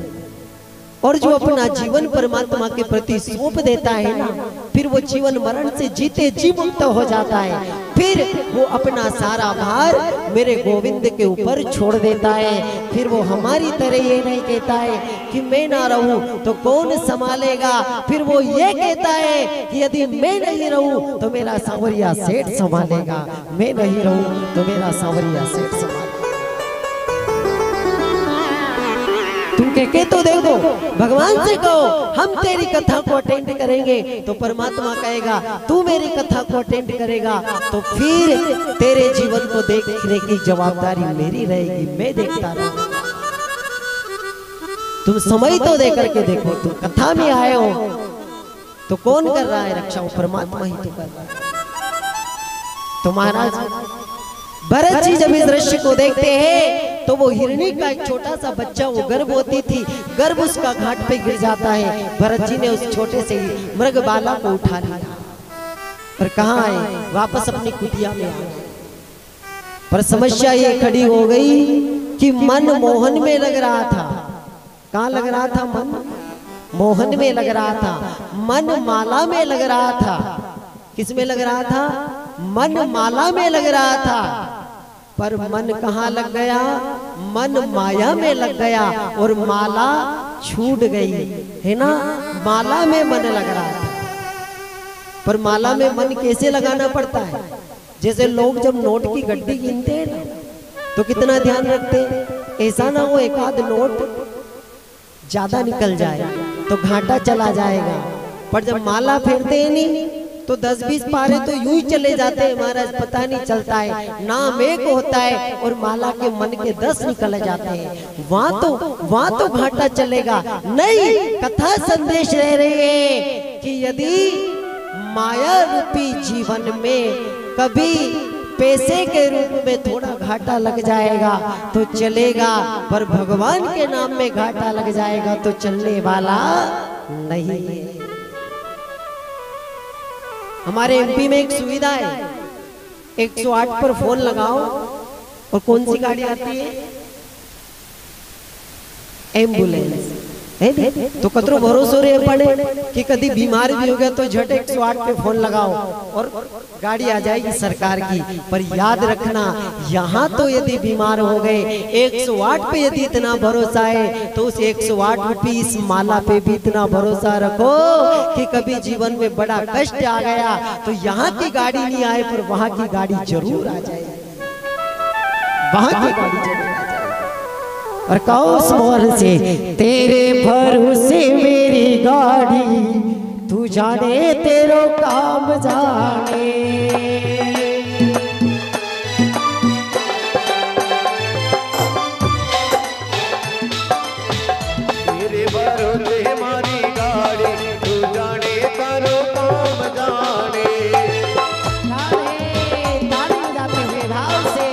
Speaker 1: और जो अपना जीवन परमात्मा के प्रति सौंप देता है ना, फिर वो जीवन मरण से जीते जी मुक्त हो जाता है। फिर वो अपना सारा भार मेरे गोविंद के ऊपर छोड़ देता है। फिर वो हमारी तरह ये नहीं कहता है कि मैं ना रहूं तो कौन संभालेगा। फिर वो ये कहता है कि यदि मैं नहीं रहूं तो मेरा सांवरिया सेठ संभालेगा, मैं नहीं रहूं तो मेरा सांवरिया सेठ संभालेगा। तुम कह तो देखो, भगवान से कहो हम तेरी कथा को अटेंड करेंगे, तो परमात्मा कहेगा तू मेरी कथा को अटेंड करेगा, तो फिर तेरे जीवन को देखने की जवाबदारी मेरी रहेगी, मैं देखता रहूंगा। तुम समय तो दे करके देखो, तुम कथा में आए हो तो कौन कर रहा है रक्षा? परमात्मा ही तो कर रहा है। तो महाराज भरत जी जब इस दृश्य को देखते हैं तो वो हिरणी का एक छोटा सा बच्चा, वो गर्भवती थी, गर्भ उसका घाट पे गिर जाता है। भरत जी ने उस छोटे से मृग बाला को उठा लिया और कहाँ आए? वापस अपनी कुटिया में आए। पर समस्या ये खड़ी हो गई कि मन मोहन में लग रहा था। कहाँ लग रहा था? मन मोहन में लग रहा था, मन माला में लग रहा था। किस में लग रहा था? मन माला में लग रहा था। पर मन कहाँ लग गया? मन माया में लग गया और माला छूट गई, है ना? माला में मन लग रहा था। पर माला में मन कैसे लगाना पड़ता है? जैसे लोग जब नोट की गड्डी गिनते हैं ना, तो कितना ध्यान रखते हैं, ऐसा ना हो एक आध नोट ज्यादा निकल जाए तो घाटा चला जाएगा। पर जब माला फेरते हैं नहीं तो 10-20 पारे तो यूं ही चले जाते हैं महाराज, पता नहीं चलता है। नाम एक होता है और माला के मन के 10 निकल जाते हैं। वहां तो घाटा चलेगा नहीं। कथा संदेश रह रही है कि यदि माया रूपी जीवन में कभी पैसे के रूप में थोड़ा घाटा लग जाएगा तो चलेगा, पर भगवान के नाम में घाटा लग जाएगा तो चलने वाला नहीं है। हमारे एमपी में एक सुविधा है, 108 पर फोन लगाओ और कौन सी गाड़ी आती है? एम्बुलेंस है। तो कतरो भरोसो रे पड़े कि कभी बीमार भी हो गया तो झट 108 पे फोन लगाओ और गाड़ी आ जाएगी सरकार की। पर याद रखना, यहाँ तो यदि बीमार हो गए 108 पे यदि इतना भरोसा है तो उस 108 रुपये इस माला पे भी इतना भरोसा रखो कि कभी जीवन में बड़ा कष्ट आ गया तो यहाँ की गाड़ी नहीं आए पर वहां की गाड़ी जरूर आ जाएगी, वहां की गाड़ी जरूर आ जाएगी। और कहो उस मोर से, तेरे भरोसे मेरी गाड़ी, तू जाने तेरो काम जाने।
Speaker 2: तेरे भरोसे हमारी गाड़ी, तू जाने तारो काम जाने।
Speaker 1: ताली बजाते हुए भाव से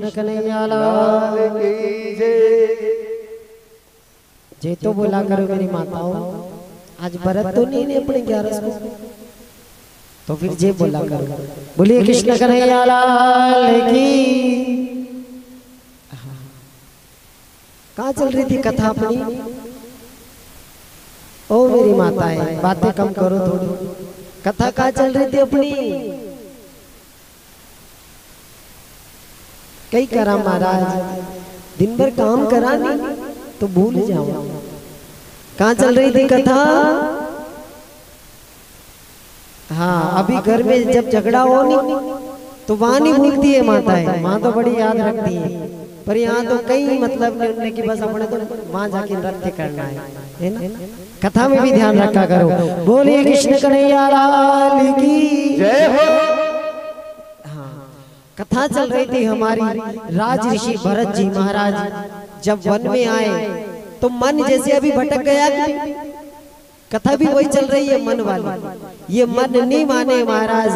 Speaker 1: कृष्ण कन्हैया लाल
Speaker 2: लाल की जय।
Speaker 1: जे तो बोला करो मेरी माताओं, आज व्रत तो नहीं अपने 11 को, तो फिर जे बोला करो। बोलिए कृष्ण कन्हैया लाल की। कहाँ चल रही थी कथा अपनी? ओ मेरी माताएं, बातें कम करो थोड़ी। कथा कहाँ चल रही थी अपनी? कई करा महाराज, दिन भर काम करा नहीं तो भूल जाओ। कहाँ चल रही थी कथा? हाँ, अभी घर में जब झगड़ा हो नहीं तो वहां नहीं भूलती है माताएं, वहां तो बड़ी याद रखती है। पर यहाँ तो कई मतलब नहीं कि बस अपने तो वहां जाके नृत्य करना है ना? कथा में भी ध्यान रखा करो। बोलिए कृष्ण कन्हैया लाल की
Speaker 2: जय हो।
Speaker 1: हाँ, कथा चल रही थी हमारी। राज ऋषि भरत जी महाराज जब वन में आए तो मन जैसे अभी भटक गया। कथा भी वही चल रही है, मन वाली। ये मन नहीं माने महाराज,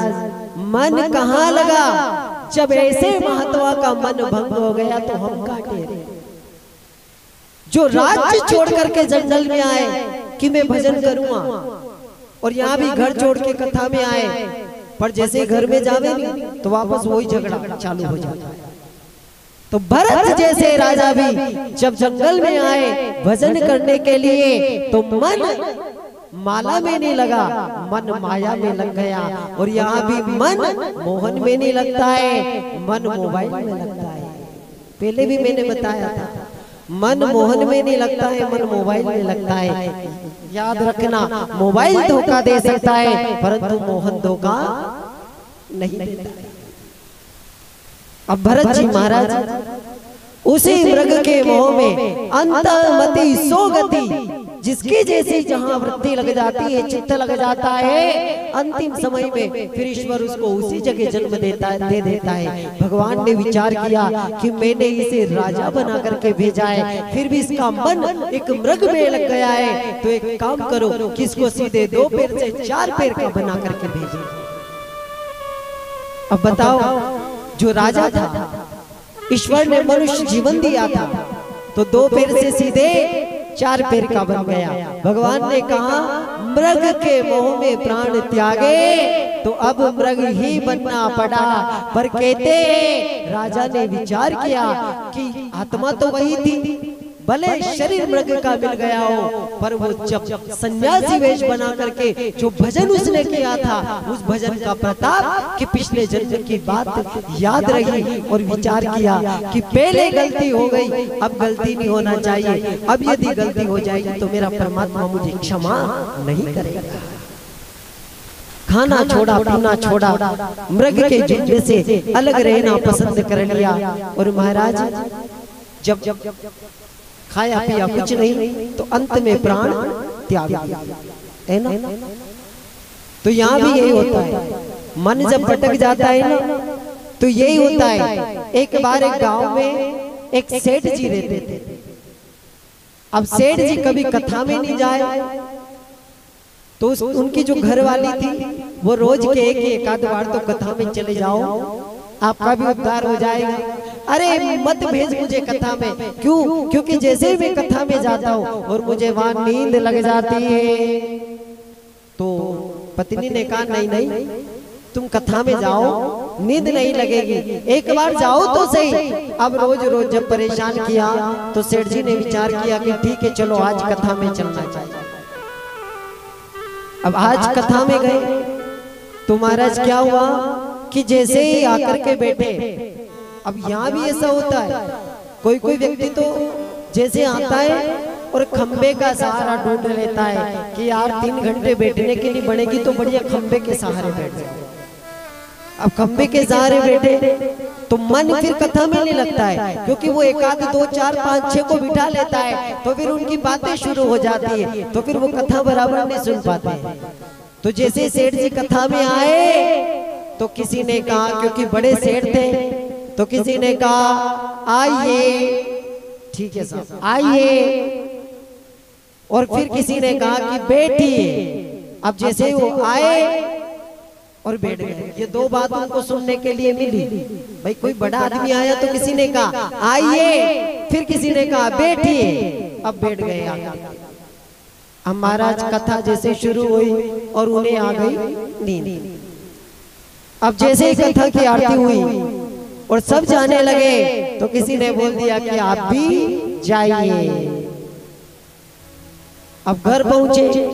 Speaker 1: मन कहाँ लगा? जब ऐसे महात्मा का मन भंग हो गया तो हम काटे। जो राज्य छोड़ करके जंगल में आए कि मैं भजन करूंगा, और यहाँ भी घर छोड़ के कथा में आए, पर जैसे घर में जावे नहीं तो वापस वही झगड़ा चालू हो जाता है। तो भरत जैसे राजा भी जब जंगल में आए भजन करने के लिए तो मन माला में नहीं लगा, मन माया में लग गया। और यहाँ भी मन मोहन में नहीं लगता है, मन मोबाइल में लगता है। पहले भी मैंने बताया था, मन मोहन में नहीं लगता है, मन मोबाइल में लगता है। याद रखना, मोबाइल धोखा दे सकता है परंतु मोहन धोखा नहीं देता है। अब भरत जी महाराज उसी मृग के मोह में अंतर्मति सो गति, जिसकी जैसी जहां वृत्ति लग जाती है, चित्त लग जाता है, अंतिम समय में फिर ईश्वर उसको उसी जगह जन्म दे देता है। भगवान ने विचार किया कि मैंने इसे राजा बना करके भेजा है, फिर भी इसका मन एक मृग में लग गया है, तो एक काम करो कि इसको सीधे 2 पैर से 4 पैर का बना करके भेजो। अब बताओ, जो राजा था, ईश्वर ने मनुष्य जीवन दिया था, तो 2 पैर से सीधे 4 पैर का बन गया। भगवान ने कहा मृग के मोह में प्राण त्यागे, तो अब मृग ही बनना पड़ा। पर कहते राजा ने विचार किया कि आत्मा तो वही थी, भले शरीर मृग का मिल गया हो, पर वो जब सन्यासी वेश बना करके जो भजन उसने किया था, उस भजन का प्रताप कि पिछले जन्म की बात याद रही और विचार किया कि पहले गलती हो गई, अब गलती नहीं होना चाहिए। अब यदि गलती हो जाएगी तो मेरा परमात्मा मुझे क्षमा नहीं करेगा। खाना छोड़ा, पीना छोड़ा, मृग के झुंड से अलग रहना पसंद कर लिया। और महाराज जब खाया पिया कुछ नहीं तो अंत में प्राण त्याग दिया, है ना? तो यहाँ भी यही होता है, मन जब भटक जाता है ना तो यही होता है। एक बार एक गांव में एक सेठ जी रहते थे। अब सेठ जी कभी कथा में नहीं जाए, तो उनकी जो घर वाली थी वो रोज के एक आध बार तो कथा में चले जाओ, आपका भी उद्धार हो जाएगा। अरे मत भेज मुझे कथा में, क्यों? क्योंकि जैसे मैं कथा में जाता हूँ और मुझे वहां नींद लग जाती है। तो पत्नी ने कहा नहीं नहीं, तुम कथा में जाओ, नींद नहीं लगेगी, एक बार जाओ तो सही। अब रोज रोज जब परेशान किया तो सेठ जी ने विचार किया कि ठीक है चलो आज कथा में चलना चाहिए। अब आज कथा में गए तो महाराज क्या हुआ कि जैसे ही आकर के बैठे, अब यहाँ भी ऐसा होता है, कोई कोई व्यक्ति तो जैसे आता है और खंबे का सहारा ढूंढ लेता है कि यार 3 घंटे बैठने के लिए बनेगी तो बढ़िया खंबे के सहारे बैठ जाए। अब खंबे के सहारे बैठे तो मन फिर कथा में नहीं लगता है, क्योंकि वो 1 आध 2 4 5 6 को बिठा लेता है, तो फिर उनकी बातें शुरू हो जाती है, तो फिर वो कथा बराबर नहीं सुन पाते हैं। तो जैसे सेठ जी कथा में आए तो किसी ने कहा, क्योंकि बड़े सेठ थे, तो किसी ने कहा आइए, ठीक है साहब आइए, और फिर किसी ने कहा कि बैठिए। अब जैसे वो आए और बैठ गए। ये दो बात उनको सुनने के लिए मिली। भाई कोई बड़ा आदमी आया तो किसी ने कहा आइए, फिर किसी ने कहा बैठिए, अब बैठ गए आगे। अब महाराज कथा जैसे शुरू हुई और उन्हें आ गई नींद। अब जैसे ही कथा की आरती हुई और सब जाने लगे तो किसी ने बोल दिया कि आप भी जाइए। अब घर पहुंचे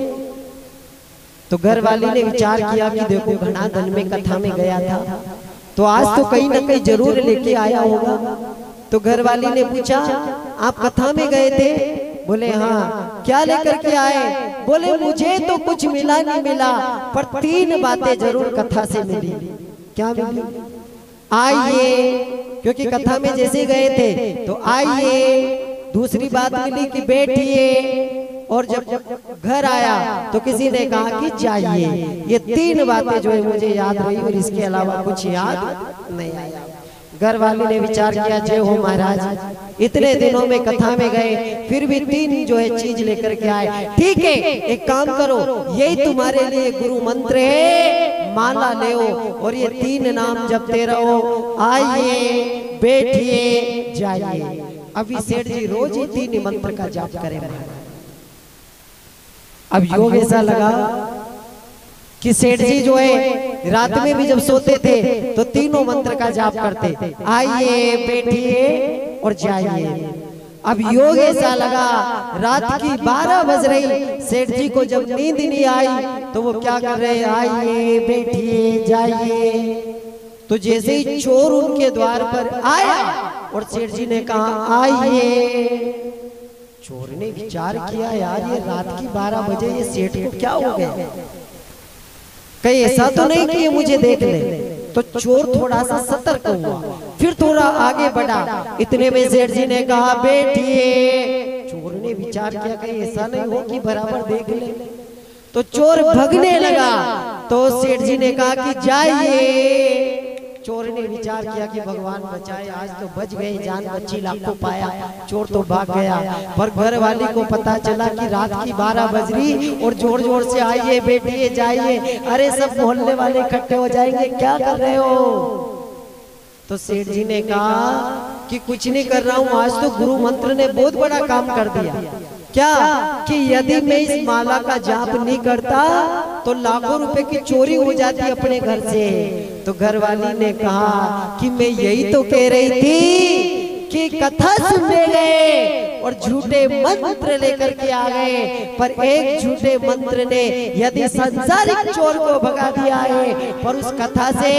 Speaker 1: तो घर वाली ने विचार किया कि देखो घना धन में कथा में गया था तो आज तो कहीं ना कहीं जरूर लेके आया होगा। तो घर वाली ने पूछा आप कथा में गए थे? बोले हाँ। क्या लेकर के आए? बोले मुझे तो कुछ मिला नहीं मिला, पर 3 बातें जरूर कथा से मिली। क्या मिली? आइए, क्योंकि कथा में जैसे गए थे तो आइए। दूसरी बात मिली कि बैठिए, और जब घर आया तो किसी ने कहा कि जाइए। ये 3 बातें जो है मुझे याद रही और इसके अलावा कुछ याद नहीं आया। घर वाले ने विचार किया जय हो महाराज, इतने दिनों में कथा में गए फिर भी 3 जो है चीज लेकर के आए। ठीक है, एक काम करो, यही तुम्हारे लिए गुरु मंत्र है, माला ले और ये 3 नाम जपते रहो। आइए, बैठिए, जाइए। अभी सेठ जी रोज ही 3 मंत्र का जाप करें। अब योग ऐसा लगा कि सेठ जी जो है रात में भी जब सोते थे तो 3 मंत्र का जाप करते, आइए, बैठिए और जाइए। अब योग ऐसा लगा रात की 12 बज रही, सेठ जी को जब नींद नहीं आई तो वो क्या कर रहे, आइए, बैठिए, जाइए। तो जैसे ही चोर उनके द्वार पर आया और सेठ जी ने कहा आइए, चोर ने विचार किया यार ये रात की 12 बजे ये सेठ को क्या हो गया, कहीं ऐसा तो नहीं कि ये मुझे देख ले। तो चोर थोड़ा सा सतर्क हुआ, फिर थोड़ा आगे बढ़ा। इतने में सेठ जी ने कहा बैठिए। चोर ने विचार किया कहीं ऐसा नहीं हो कि बराबर देख ले। तो चोर भगने लगा तो सेठ जी ने कहा कि जाइए। चोर ने विचार किया कि भगवान बचाए, आज तो बच गए, जान बची, लाखों पाया। चोर तो भाग गया, पर घर वाली को पता चला कि रात की 12 बज रही और जोर जोर से आइए, बैठिए, जाइए। अरे सब मोहल्ले वाले इकट्ठे हो जाएंगे, क्या कर रहे हो? तो सेठ जी ने कहा कि कुछ नहीं कर रहा हूँ, आज तो गुरु मंत्र ने बहुत बड़ा काम कर दिया। क्या कि यदि मैं इस माला का जाप नहीं करता तो लाखों रुपए की चोरी हो जाती अपने घर से। तो घर वाली ने कहा कि मैं यही तो कह रही थी कि कथा सुनने गए और झूठे मंत्र लेकर के आ गए, पर एक झूठे मंत्र ने यदि संसारिक चोर को भगा दिया है, पर उस कथा से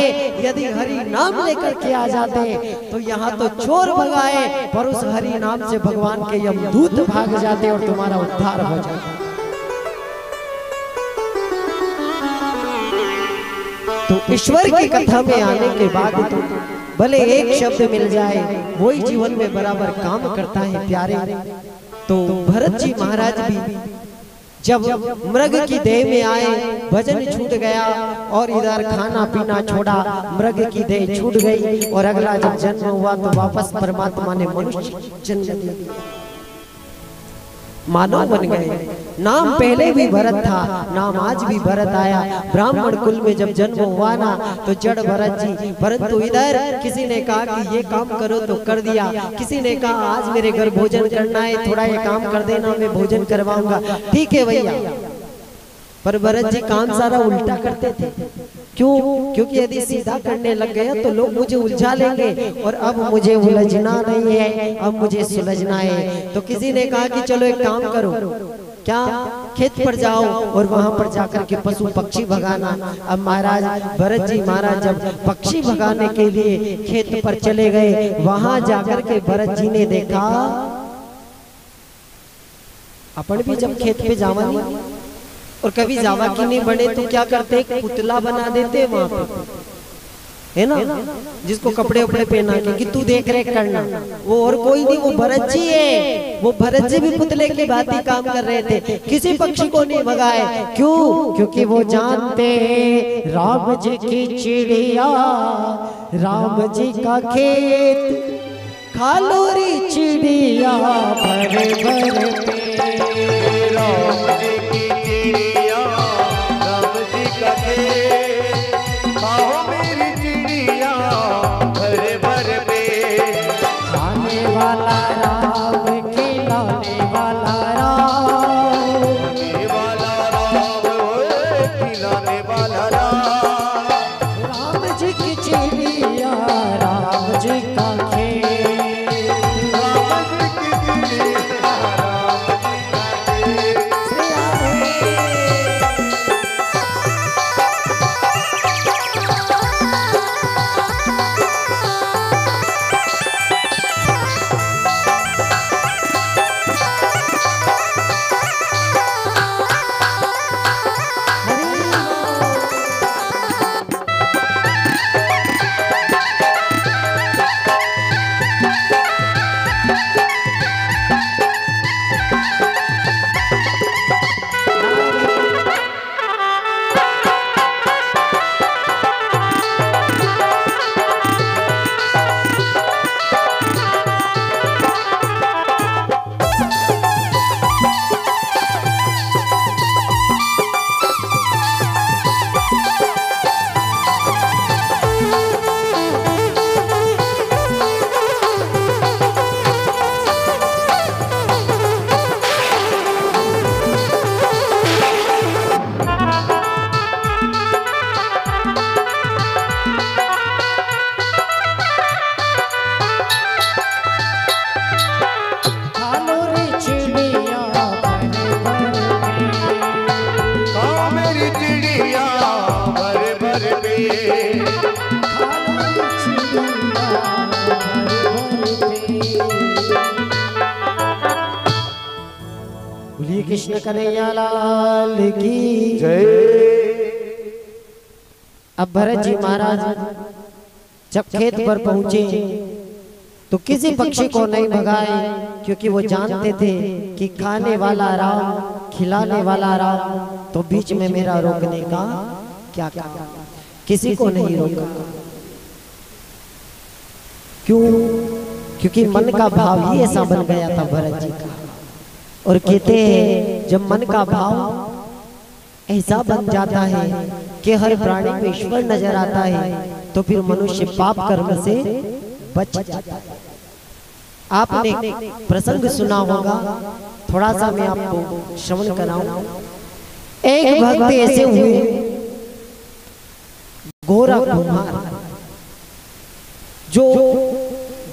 Speaker 1: यदि हरि नाम लेकर के आ जाते तो यहाँ तो चोर भगाए, पर उस हरि नाम से भगवान के यमदूत भाग जाते और तुम्हारा उद्धार हो जाता। तो ईश्वर की कथा में आने के बाद तो भले एक शब्द मिल जाए वही जीवन में बराबर काम करता है प्यारे। तो भरत जी महाराज भी जब मृग की देह में आए, भजन छूट गया और इधर खाना पीना छोड़ा, मृग की देह छूट गई और अगला जब जन्म हुआ तो वापस परमात्मा ने मनुष्य जन्म दिया, मानव बन गए। नाम पहले भी भरत था, नाम आज भी भरत आया। ब्राह्मण कुल में जब जन्म हुआ ना तो जड़ भरत जी, परंतु इधर किसी ने कहा कि ये काम करो तो कर दिया, किसी ने कहा आज मेरे घर भोजन करना है, थोड़ा ये काम कर देना, मैं भोजन करवाऊंगा। ठीक है भैया, पर भरत जी काम सारा उल्टा करते थे। क्यों? क्योंकि यदि सीधा करने लग गया तो लोग मुझे उलझा लेंगे और अब मुझे उलझना नहीं है, अब मुझे सुलझना है। तो किसी ने कहा कि चलो एक काम करो, क्या खेत पर जाओ और वहां पर जाकर के पशु पक्षी भगाना। अब महाराज भरत जी महाराज जब पक्षी भगाने के लिए खेत पर चले गए, वहां जाकर के भरत जी ने देखा, अपन भी जब खेत पे जावा नहीं और कभी जावा की नहीं बने तो क्या करते, एक पुतला बना देते वहां पे, है ना, जिसको कपड़े उपड़े पहना के कि तू देख रेख करना। वो और कोई नहीं, वो भरत जी है। वो भरत जी भी पुतले की बात ही काम कर रहे थे, किसी पक्षी को नहीं भगाए। क्यों? क्योंकि वो जानते हैं राम जी की चिड़िया, राम जी का खेत, खालोरी चिड़िया भरे भरे
Speaker 2: राम जी की चिड़िया, राम जी का खेत,
Speaker 1: राम, खिलाने वाला राम,
Speaker 2: खिलाने वाला राम।
Speaker 1: राम जी की चिड़िया राम जी का खेल,
Speaker 2: राम जी की चिड़िया राम जी का खेल।
Speaker 1: बोलिए कृष्ण कन्हैया लाल की
Speaker 2: जय।
Speaker 1: अब भरत जी महाराज जब खेत पर पहुंचे तो किसी पक्षी को नहीं भगाए, क्योंकि वो जानते थे कि खाने वाला राम, खिलाने वाला राम, तो बीच में मेरा रोकने का क्या काम। किसी को नहीं रोका। क्यों? क्योंकि मन का भाव ही ऐसा बन गया था भरत जी का। और कहते हैं जब मन का भाव ऐसा बन जाता है कि हर प्राणी में ईश्वर नजर आता है, तो फिर मनुष्य पाप कर्म से बच जाता है। आपने प्रसंग सुना होगा, थोड़ा सा मैं आपको श्रवण कराऊं। एक भक्त ऐसे हुए, गोरा कुम्हार, जो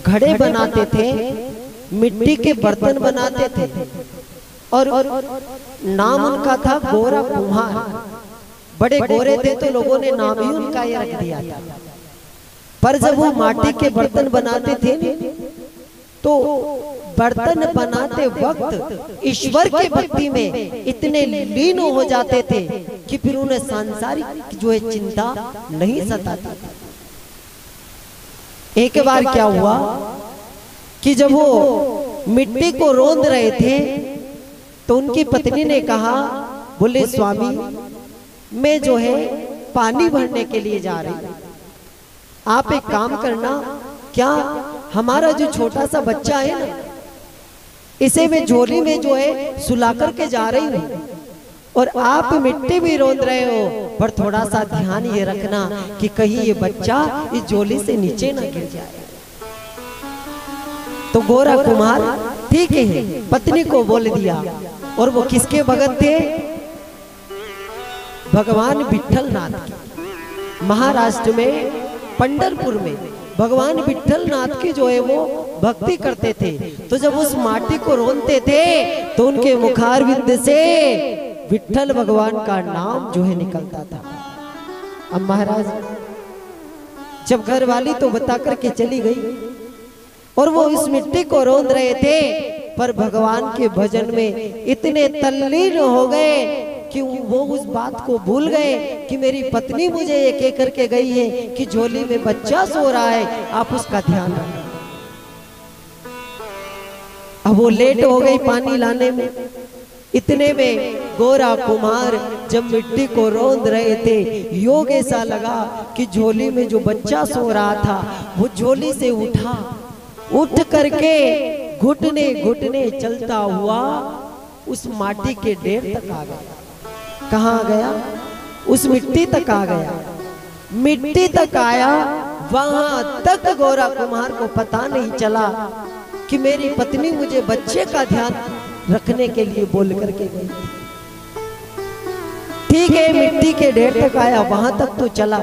Speaker 1: घड़े बनाते थे, मिट्टी के बर्तन बनाते थे, और नाम उनका था गोरा कुम्हार। बड़े गोरे थे तो लोगों ने नाम ही उनका ये रख दिया था। पर जब वो माटी के बर्तन बनाते थे तो बर्तन बनाते वक्त ईश्वर के भक्ति में इतने लीन हो जाते थे कि फिर उन्हें सांसारिक जो है चिंता नहीं सताती। एक बार क्या हुआ कि जब वो मिट्टी को रोंद रहे थे तो उनकी पत्नी ने कहा, बोले स्वामी मैं जो है पानी भरने के लिए जा रही हूं, आप एक काम करना, क्या हमारा जो छोटा सा बच्चा है ना, इसे मैं झोली में जो है सुला करके जा रही हूं, और आप मिट्टी भी रोंद रहे हो, पर थोड़ा सा ध्यान ये रखना कि कहीं ये बच्चा इस झोली से नीचे ना गिर जाए। तो गोरा कुम्हार ठीक है पत्नी को बोल दिया। और वो किसके भगत थे? भगवान विठल नाथ के। महाराष्ट्र में पंढरपुर में भगवान विठल नाथ की जो है वो भक्ति करते थे। तो जब उस माटी को रोनते थे तो उनके मुखारविंद से विठल भगवान का नाम जो है निकलता था। अब महाराज जब घर वाली तो बता करके चली गई और वो इस मिट्टी को रोंद रहे थे, पर भगवान के भजन में इतने तल्लीन हो गए कि वो उस बात को भूल गए कि मेरी पत्नी मुझे ये कह करके गई है कि झोली में बच्चा सो रहा है, आप उसका ध्यान रखना। अब वो लेट हो गई पानी लाने में। इतने में गोरा कुम्हार जब मिट्टी को रोंद रहे थे, योग ऐसा लगा कि झोली में जो बच्चा सो रहा था वो झोली से उठा, उठ करके घुटने घुटने चलता हुआ उस माटी के ढेर तक आ गया। कहाँ गया? उस मिट्टी तक आ गया। मिट्टी तक आया, वहां तक गोरा कुम्हार को पता नहीं चला कि मेरी पत्नी मुझे बच्चे का ध्यान रखने के लिए बोल करके गई। ठीक है, मिट्टी के ढेर तक आया, वहां तक तो चला,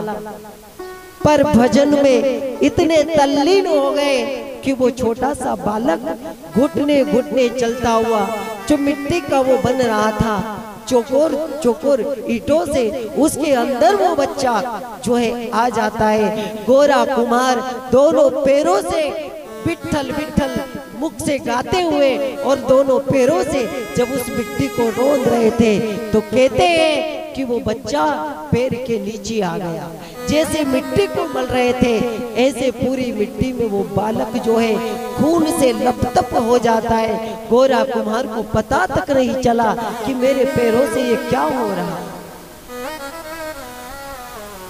Speaker 1: पर भजन में इतने तल्लीन हो गए कि वो छोटा सा बालक घुटने घुटने चलता हुआ, जो मिट्टी का वो बन रहा था चौकोर चौकोर ईंटों से, उसके अंदर वो बच्चा जो है आ जाता है। गोरा कुम्हार दोनों पैरों से विट्ठल विट्ठल मुख से गाते हुए और दोनों पैरों से जब उस मिट्टी को रोंद रहे थे, तो कहते हैं कि वो बच्चा पैर के नीचे आ गया। जैसे मिट्टी को मल रहे थे, ऐसे पूरी मिट्टी में वो बालक जो है खून से लपतप हो जाता है। गोरा कुम्हार को पता तक नहीं चला कि मेरे पैरों से ये क्या हो रहा,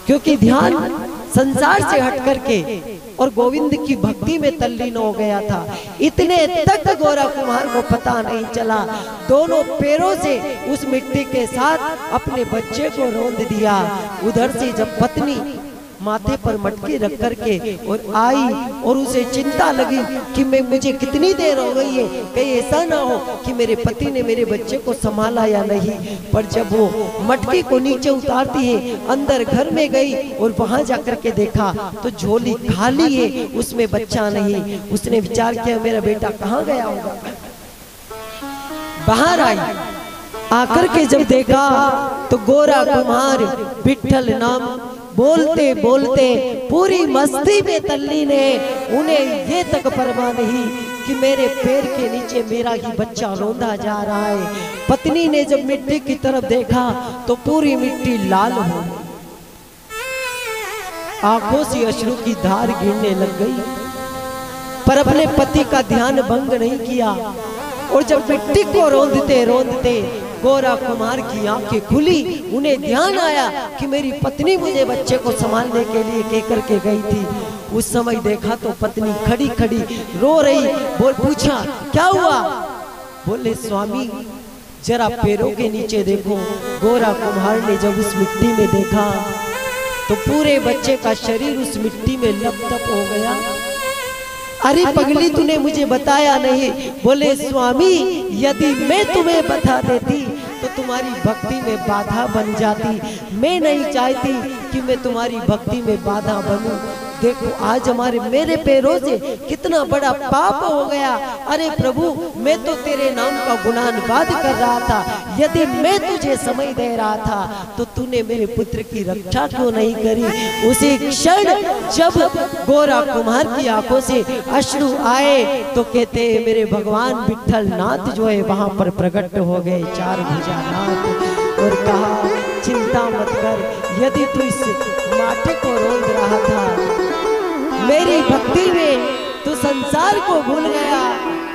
Speaker 1: क्योंकि ध्यान संसार से हट करके और गोविंद की भक्ति में तल्लीन हो गया था। इतने तक गोरा कुम्हार को पता नहीं चला। दोनों पैरों से उस मिट्टी के साथ अपने बच्चे को रोंद दिया। उधर से जब पत्नी माथे पर मटकी रख करके और आई और उसे चिंता लगी कि मुझे कितनी देर हो गई है, कहीं ऐसा ना हो कि मेरे पति ने मेरे बच्चे को संभाला या नहीं। पर जब वो मटकी को नीचे उतारती है, अंदर घर में गई और वहां जाकर के देखा तो झोली खाली है, उसमें बच्चा नहीं। उसने विचार किया मेरा बेटा कहाँ गया होगा। बाहर आई, आकर के जब देखा तो गोरा कुम्हार विट्ठल नाम बोलते बोलते पूरी मस्ती में तल्लीन है। उन्हें ये तक परवाह नहीं कि मेरे पैर के नीचे मेरा ही बच्चा रोंदा जा रहा है। पत्नी ने जब मिट्टी की तरफ देखा तो पूरी मिट्टी लाल हो गई, आंखों से अश्रु की धार गिरने लग गई, पर अपने पति का ध्यान भंग नहीं किया। और जब मिट्टी को रोंदते रोंदते गोरा कुम्हार की आंखें खुली, उन्हें ध्यान आया कि मेरी पत्नी मुझे बच्चे को संभालने के लिए कह करके गई थी। उस समय देखा तो पत्नी खड़ी खड़ी रो रही। बोल पूछा क्या हुआ? बोले स्वामी जरा पैरों के नीचे देखो। गोरा कुम्हार ने जब उस मिट्टी में देखा तो पूरे बच्चे का शरीर उस मिट्टी में लपटप हो गया। अरे पगली तूने मुझे बताया नहीं। बोले स्वामी यदि मैं तुम्हें बता देती तो तुम्हारी भक्ति में बाधा बन जाती। मैं नहीं चाहती कि मैं तुम्हारी भक्ति में बाधा बनूं। देखो आज मेरे पैरों से कितना बड़ा पाप हो गया। अरे प्रभु मैं तो तेरे नाम का गुणानुवाद कर रहा था। यदि मैं तुझे समय दे रहा था तो तूने मेरे पुत्र की रक्षा क्यों नहीं करी? उसी क्षण जब गोरा कुम्हार की आंखों से अश्रु आए तो कहते मेरे भगवान विट्ठल नाथ जो है वहां पर प्रकट हो गए, चार भुजा नाथ, और कहा चिंता मत कर। यदि तू इस माटी को रोंद रहा था, मेरी भक्ति में तू संसार को भूल गया,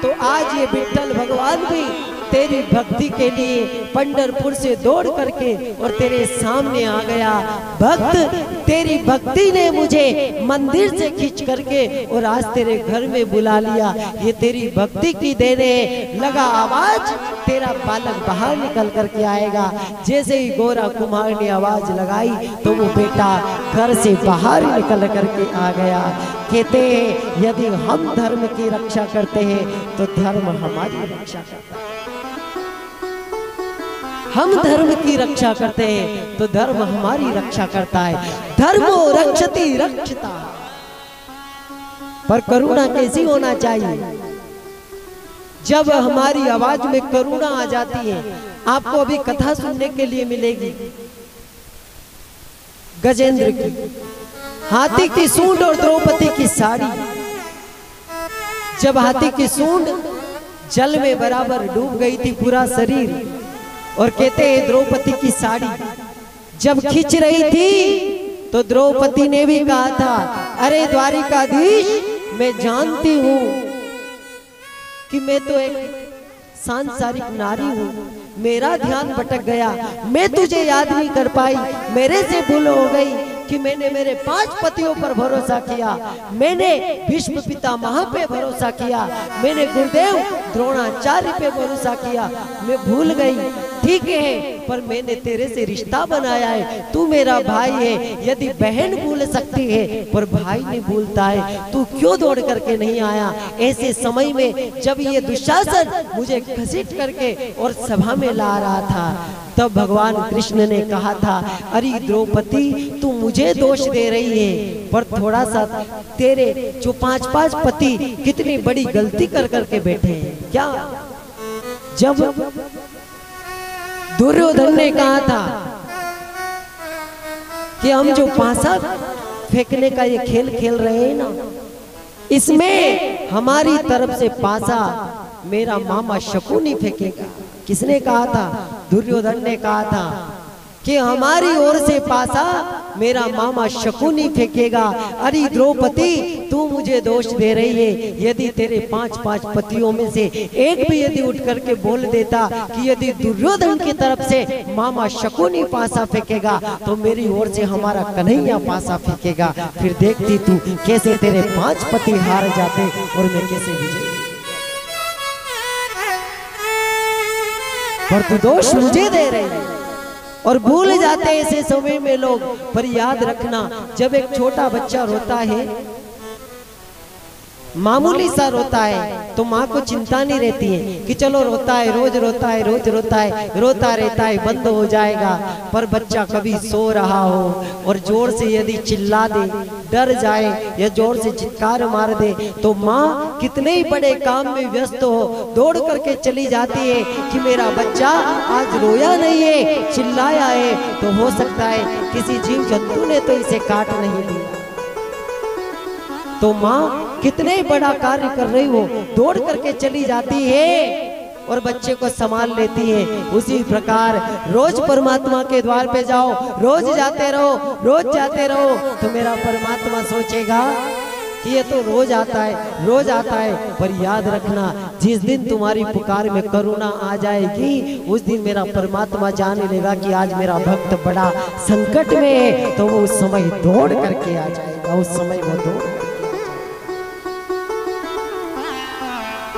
Speaker 1: तो आज ये विट्ठल भगवान भी तेरी भक्ति के लिए पंढरपुर से दौड़ करके और तेरे सामने आ गया। भक्त तेरी भक्ति ने मुझे मंदिर से खींच करके और आज तेरे घर में बुला लिया। ये तेरी भक्ति की देने लगा आवाज, तेरा बालक बाहर निकल करके आएगा। जैसे ही गोरा कुम्हार ने आवाज लगाई तो वो बेटा घर से बाहर निकल करके आ गया। कहते हैं यदि हम धर्म की रक्षा करते हैं तो धर्म हमारी रक्षा करता है। हम धर्म की रक्षा करते हैं तो धर्म हमारी रक्षा करता है। धर्मो रक्षति रक्षिता। पर करुणा कैसी होना चाहिए? जब हमारी आवाज में करुणा आ जाती है। आपको अभी कथा सुनने के लिए मिलेगी गजेंद्र की, हाथी की सूंड और द्रौपदी की साड़ी। जब हाथी की सूंड जल में बराबर डूब गई थी पूरा शरीर, और कहते हैं द्रौपदी की साड़ी जब खींच रही थी तो द्रौपदी ने भी कहा था अरे द्वारिकाधीश मैं जानती हूँ कि मैं तो एक सांसारिक नारी हूँ, मेरा ध्यान भटक गया, मैं तुझे याद नहीं कर पाई, मेरे से भूल हो गई कि मैंने मेरे 5 पतियों पर भरोसा किया, मैंने भीष्म पितामह पे भरोसा किया, मैंने गुरुदेव द्रोणाचार्य पे भरोसा किया, मैं भूल गई। ठीक है, पर मैंने तेरे से रिश्ता बनाया है, तू मेरा भाई है। यदि बहन भूल सकती है पर भाई नहीं भूलता है, तू क्यों दौड़ करके नहीं आया? ऐसे समय में जब ये दुशासन मुझे घसीट करके और सभा में ला रहा था, तब भगवान कृष्ण ने कहा था, अरे द्रौपदी तू मुझे दोष दे रही है, पर थोड़ा सा तेरे जो 5-5 पति कितनी बड़ी गलती कर करके बैठे हैं क्या? जब दुर्योधन ने कहा था कि हम जो पासा फेंकने का ये खेल खेल रहे हैं ना, इसमें हमारी तरफ से पासा मेरा मामा शकुनी फेंकेगा। किसने कहा था? दुर्योधन ने कहा था कि हमारी ओर से पासा मेरा मामा शकुनी फेंकेगा। अरे द्रौपदी तू मुझे दोष दे रही है, यदि तेरे 5-5 पतियों में से एक भी यदि उठ करके बोल देता कि यदि दुर्योधन की तरफ से मामा शकुनी पासा फेंकेगा तो मेरी ओर से हमारा कन्हैया पासा फेंकेगा, फिर देखती तू कैसे तेरे 5 पति हार जाते और मैं कैसे विजयी। पर तू दोष मुझे दे रही है और भूल जाते ऐसे समय में लोग। पर याद रखना, जब एक छोटा बच्चा रोता है, मामूली सा रोता है, तो माँ को चिंता नहीं रहती है कि चलो रोता है, रोज रोता है, रोज रोता है, रोता रहता है, बंद हो जाएगा। पर बच्चा कभी सो रहा हो और जोर से यदि चिल्ला दे, डर जाए या जोर से चित्कार मार दे, तो माँ कितने ही बड़े काम में व्यस्त हो दौड़ करके चली जाती है कि मेरा बच्चा आज रोया नहीं है, चिल्लाया है, तो हो सकता है किसी जीव जंतु ने तो इसे काट नहीं दिया। तो माँ कितने बड़ा कार्य कर रही हो, दौड़ करके चली जाती है और बच्चे को संभाल लेती है। उसी प्रकार रोज परमात्मा के द्वार पे जाओ, रोज जाते रहो, रोज जाते रहो, तो मेरा परमात्मा सोचेगा कि ये तो रोज आता है, रोज आता है। पर याद रखना, जिस दिन तुम्हारी पुकार में करुणा आ जाएगी, उस दिन मेरा परमात्मा जान लेगा कि आज मेरा भक्त बड़ा संकट में है, तो वो उस समय दौड़ करके आ जाएगा। उस समय वो दौड़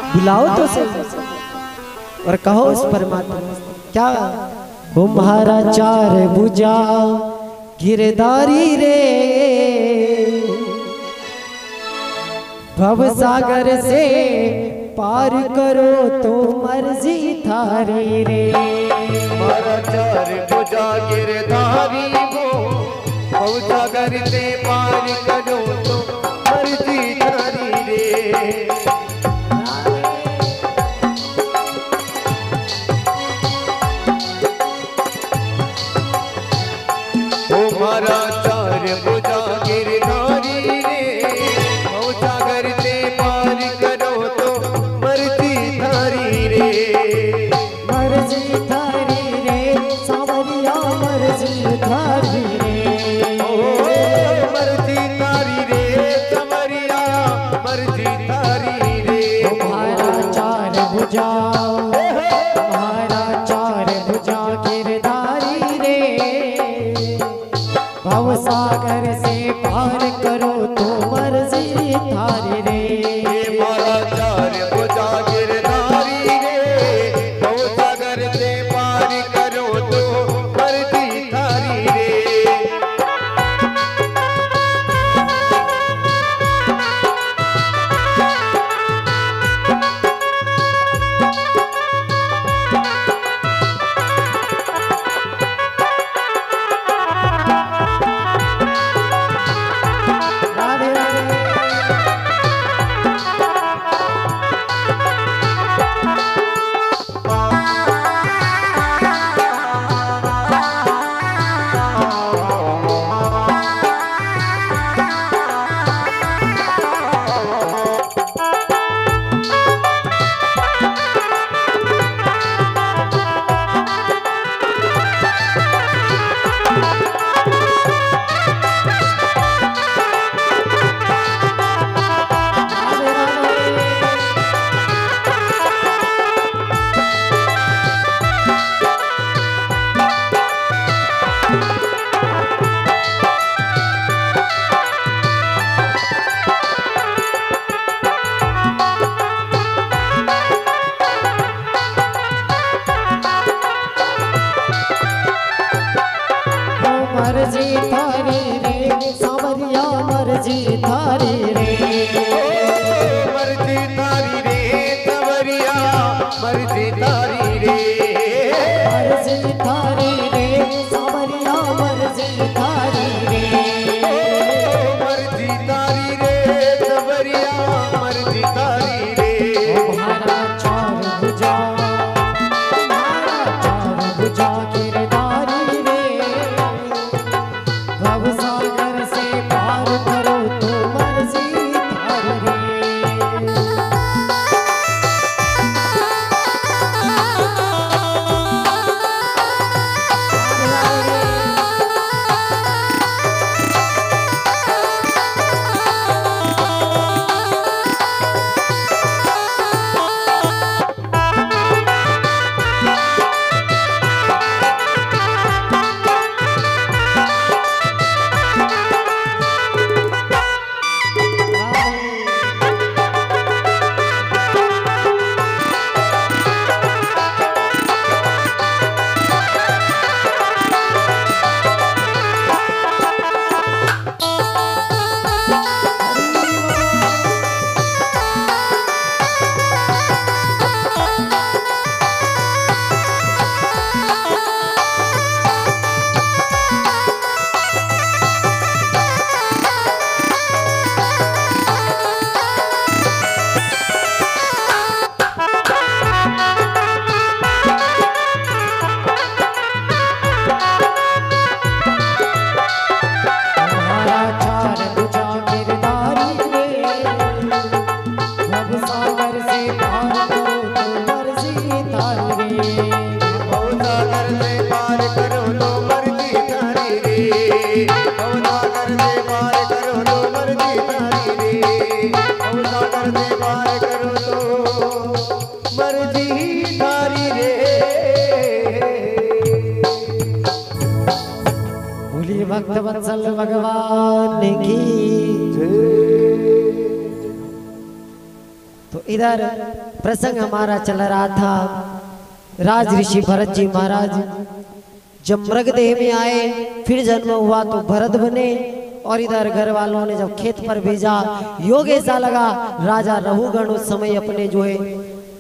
Speaker 1: बुलाओ तो सही और कहो उस परमात्मा क्या, तुम्हारा 4 भुजा गिरधारी रे, भव सागर से पार करो तो मर्जी थारी रे।
Speaker 2: तुम्हारा 4 भुजा गिरधारी वो, भव सागर से पार करो तो मर्जी थारी रे। तुम्हारा 4 भुजा गिरधारी रे, भव सागर से पार करो तो मर्जी थारी रे।
Speaker 1: मर्जी थारी रे सावरिया, मर्जी थारी रे,
Speaker 2: ओ मर्जी थारी रे सावरिया, मर्जी थारी रे।
Speaker 1: तुम्हारा 4 भुजा, तुम्हारा 4 भुजा गिरधारी रे, भव सागर से पार करो तो मर्जी थारी रे।
Speaker 2: तुम्हारा 4 भुजा गिरधारी रे, भव सागर से पार करो तो मर्जी थारी रे। मर्जी तारी रे,
Speaker 1: मर्जी थारी रे सावरिया मर्जी थारी रे,
Speaker 2: मर्जी तारी रे सवरिया मर्जी तारी रे।
Speaker 1: तुम्हारा चार भुजा गिरधारी रे, भवसागर से पार करो तो मर्जी थारी रे। भक्त वत्सल भगवान की। तो इधर प्रसंग हमारा चल रहा था, राज ऋषि भरत जी महाराज जब मृग देह में आए, फिर जन्म हुआ तो भरत बने, और इधर घर वालों ने जब खेत पर भेजा, योग ऐसा लगा राजा रहुगण उस समय अपने जो है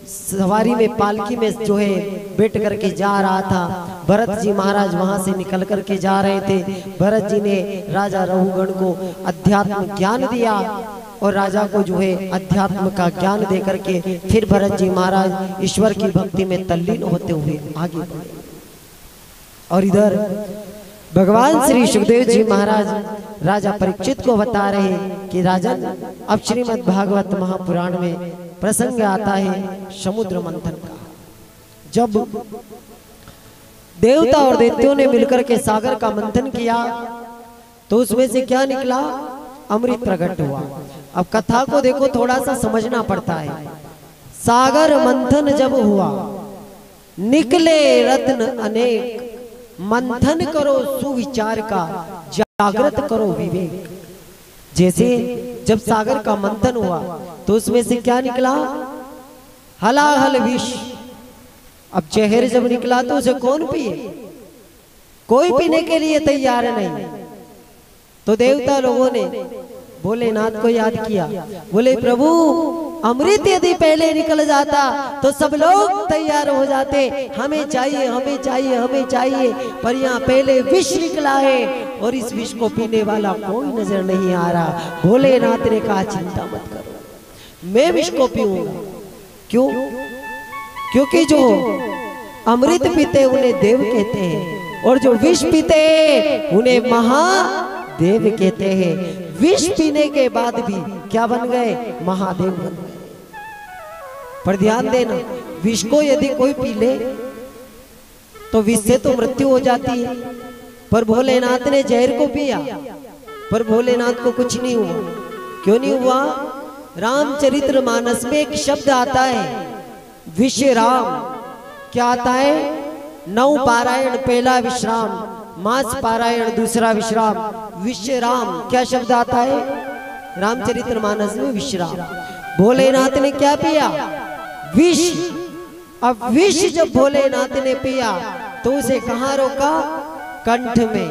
Speaker 1: सवारी में पालकी में जो है बैठ करके जा रहा था। भरत जी महाराज वहां से निकल करके जा रहे थे। भरत जी ने राजा रहुगण को अध्यात्म ज्ञान दिया, और राजा को जो है अध्यात्म का ज्ञान दे करके फिर भरत जी महाराज ईश्वर की भक्ति में तल्लीन होते हुए आगे बढ़े। और इधर भगवान श्री सुखदेव जी महाराज राजा परीक्षित को बता रहे कि राजन, अब श्रीमद् भागवत महापुराण में प्रसंग आता है समुद्र मंथन का। जब देवता और दैत्यों ने मिलकर के सागर का मंथन किया तो उसमें से क्या निकला? अमृत प्रकट हुआ। अब कथा को देखो, थोड़ा सा समझना पड़ता है। सागर मंथन जब हुआ, निकले रत्न अनेक, मंथन करो सुविचार का, जागृत करो विवेक। जैसे जब सागर का मंथन हुआ तो उसमें से क्या निकला? हलाहल विष। अब जहर जब निकला तो उसे कौन पिए? कोई पीने के लिए तैयार नहीं। तो देवता लोगों ने भोलेनाथ को याद किया, बोले प्रभु अमृत यदि पहले निकल जाता तो सब लोग तैयार हो जाते, हमें चाहिए हमें चाहिए हमें चाहिए, पर यहाँ पहले विष निकला है और इस विष को पीने वाला कोई नजर नहीं आ रहा। भोलेनाथ ने कहा चिंता मत करो, मैं विष को पीऊंगा। क्यों? क्योंकि जो अमृत पीते उन्हें देव कहते हैं, और जो विष पीते उन्हें महादेव कहते हैं। विष पीने के बाद भी क्या बन गए? महादेव बन गए। पर ध्यान देना, विष को यदि कोई पी ले तो विष से तो मृत्यु हो जाती है, पर भोलेनाथ ने जहर को पिया, पर भोलेनाथ को कुछ नहीं हुआ। क्यों नहीं हुआ? रामचरितमानस में एक शब्द आता है विश्राम। क्या आता है? 9 पारायण पहला विश्राम, मास पारायण दूसरा विश्राम, विश्राम। क्या शब्द आता है रामचरितमानस में? विश्राम। भोलेनाथ ने क्या पिया? विष। अब विष जब भोलेनाथ ने पिया तो उसे कहाँ रोका? कंठ में।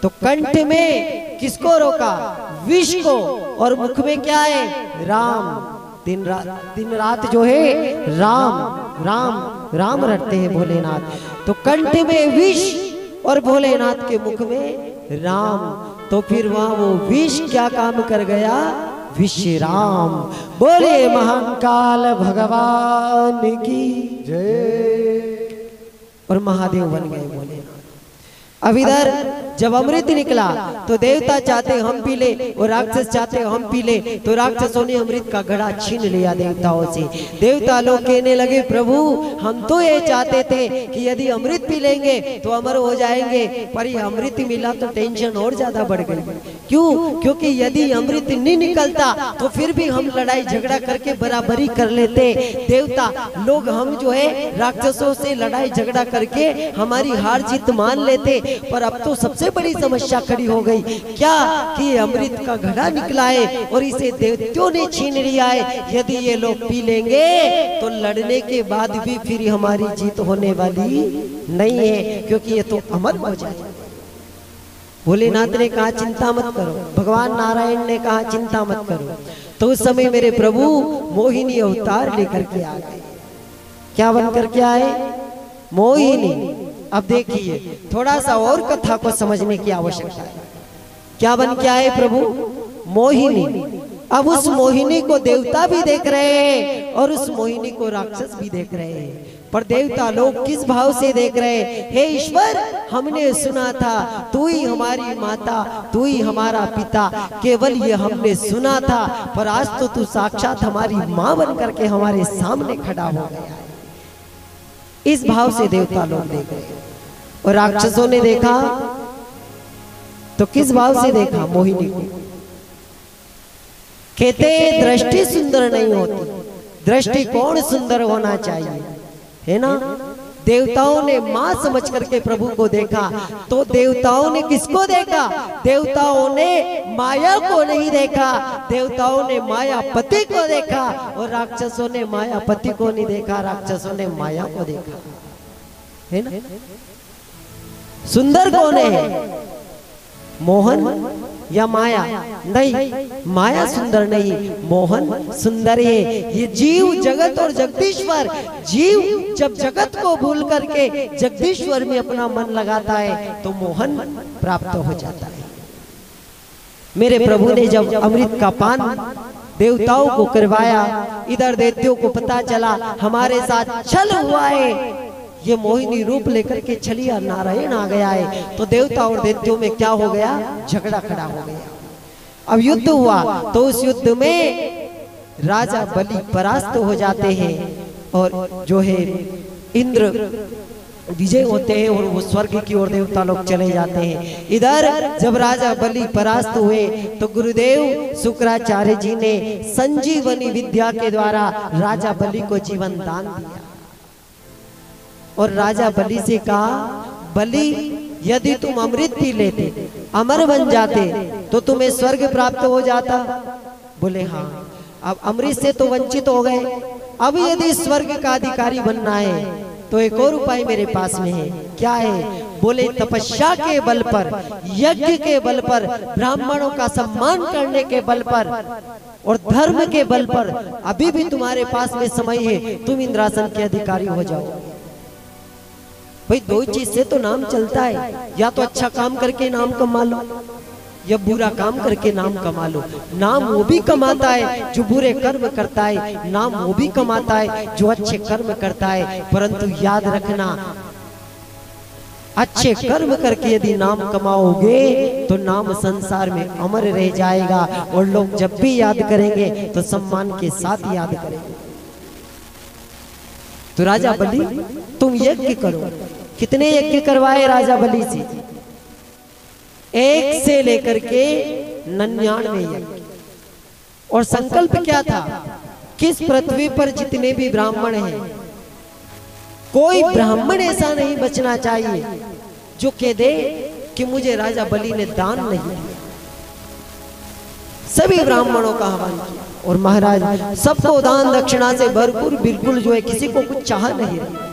Speaker 1: तो कंठ में किसको रोका? विष को। और मुख में क्या है? राम। दिन रात जो है राम। राम राम रटते हैं भोलेनाथ। तो कंठ में विष और भोलेनाथ के मुख में राम, तो फिर वहां वो विष क्या काम कर गया? विश्राम। बोले महाकाल भगवान की
Speaker 2: जय।
Speaker 1: और महादेव बन गए भोलेनाथ। अब इधर जब अमृत निकला तो देवता चाहते हम पी ले और राक्षस चाहते हम पी ले, तो राक्षसों ने अमृत का घड़ा छीन लिया देवताओं से। देवता लोग कहने लगे प्रभु हम तो ये चाहते थे कि यदि अमृत पी लेंगे तो अमर हो जाएंगे, पर ये अमृत मिला तो टेंशन और ज्यादा बढ़ गई। क्यों? क्योंकि यदि अमृत नहीं निकलता तो फिर भी हम लड़ाई झगड़ा करके बराबरी कर लेते। देवता लोग हम जो है राक्षसों से लड़ाई झगड़ा करके हमारी हार जीत मान लेते, पर अब तो सबसे बड़ी समस्या खड़ी हो गई क्या कि अमृत का घड़ा निकला है और इसे देवताओं ने छीन लिया है। यदि ये लोग पी लेंगे तो लड़ने के बाद भी फिर हमारी जीत होने वाली नहीं है, क्योंकि ये तो अमर हो जाए। भोलेनाथ ने कहा चिंता मत करो, भगवान नारायण ने कहा चिंता मत करो। तो उस समय मेरे प्रभु मोहिनी अवतार लेकर के आ गए। क्या बन करके आए? मोहिनी। अब देखिए थोड़ा सा और कथा को समझने की आवश्यकता है। क्या बन के आए प्रभु? मोहिनी। अब उस मोहिनी को देवता भी देख रहे हैं और उस मोहिनी को राक्षस भी देख रहे हैं, पर देवता लोग किस भाव से देख रहे हैं? हे ईश्वर, हमने सुना था तू ही हमारी माता, तू ही हमारा पिता, केवल ये हमने सुना था, पर आज तो तू साक्षात हमारी माँ बन करके हमारे सामने खड़ा हो गया है। इस भाव से देवता लोग देख रहे हैं। और राक्षसों ने देखा तो किस भाव से देखा? मोहिनी को। कहते दृष्टि सुंदर नहीं होती, दृष्टिकोण सुंदर होना चाहिए, है ना। देवताओं ने मां समझ करके प्रभु को देखा, तो देवताओं ने किसको देखा? देवताओं ने माया को नहीं देखा, देवताओं ने मायापति को देखा। और राक्षसों ने मायापति को नहीं देखा, राक्षसों ने माया को देखा, है ना। सुंदर कौन है? मोहन या माया? नहीं, माया सुंदर नहीं, मोहन सुंदर है। ये जीव जगत और जगदीश्वर, जीव जब जगत को भूल करके जगदीश्वर में अपना मन लगाता है तो मोहन प्राप्त हो जाता है। मेरे प्रभु ने जब अमृत का पान देवताओं को करवाया, इधर देवताओं को पता चला हमारे साथ छल हुआ है, ये मोहिनी रूप लेकर के छलिया नारायण आ गया है, तो देवता और दैत्यों में क्या हो गया? झगड़ा खड़ा हो गया। अब युद्ध हुआ, तो उस युद्ध में राजा बलि परास्त हो जाते हैं और जो है इंद्र विजय होते हैं और वो स्वर्ग की ओर देवता लोग चले जाते हैं। इधर जब राजा बलि परास्त हुए तो गुरुदेव शुक्राचार्य जी ने संजीवनी विद्या के द्वारा राजा बलि को जीवन दान दिया और राजा बलि से कहा, बलि यदि तुम अमृत पी लेते, अमर बन जाते, तो तुम्हें स्वर्ग प्राप्त हो जाता। बोले हाँ। अब अमृत से तो वंचित हो गए, अब यदि स्वर्ग का अधिकारी बनना है तो एक और उपाय मेरे पास में है। क्या है? बोले तपस्या के बल पर, यज्ञ के बल पर, ब्राह्मणों का सम्मान करने के बल पर और धर्म के बल पर अभी भी तुम्हारे पास में समय है, तुम इंद्रासन के अधिकारी हो जाओ। भाई दो चीज से तो नाम चलता है, या तो अच्छा काम करके नाम कमा लो या बुरा काम करके नाम कमा लो। नाम वो भी कमाता है जो बुरे कर्म करता है, नाम वो भी कमाता है जो अच्छे कर्म करता है। परंतु याद रखना, अच्छे कर्म करके यदि नाम कमाओगे तो नाम संसार में अमर रह जाएगा और लोग जब भी याद करेंगे तो सम्मान के साथ याद करेंगे। तो राजा बलि तुम यज्ञ करो। कितने यज्ञ करवाए राजा बलि से? 1 से लेकर के 99 यज्ञ। और संकल्प क्या था? किस पृथ्वी पर जितने भी ब्राह्मण हैं, कोई ब्राह्मण ऐसा नहीं बचना चाहिए जो कह दे कि मुझे राजा बलि ने दान नहीं दिया। सभी ब्राह्मणों का आह्वान किया और महाराज सबको दान दक्षिणा से भरपूर, बिल्कुल जो है किसी को कुछ चाह नहीं रही।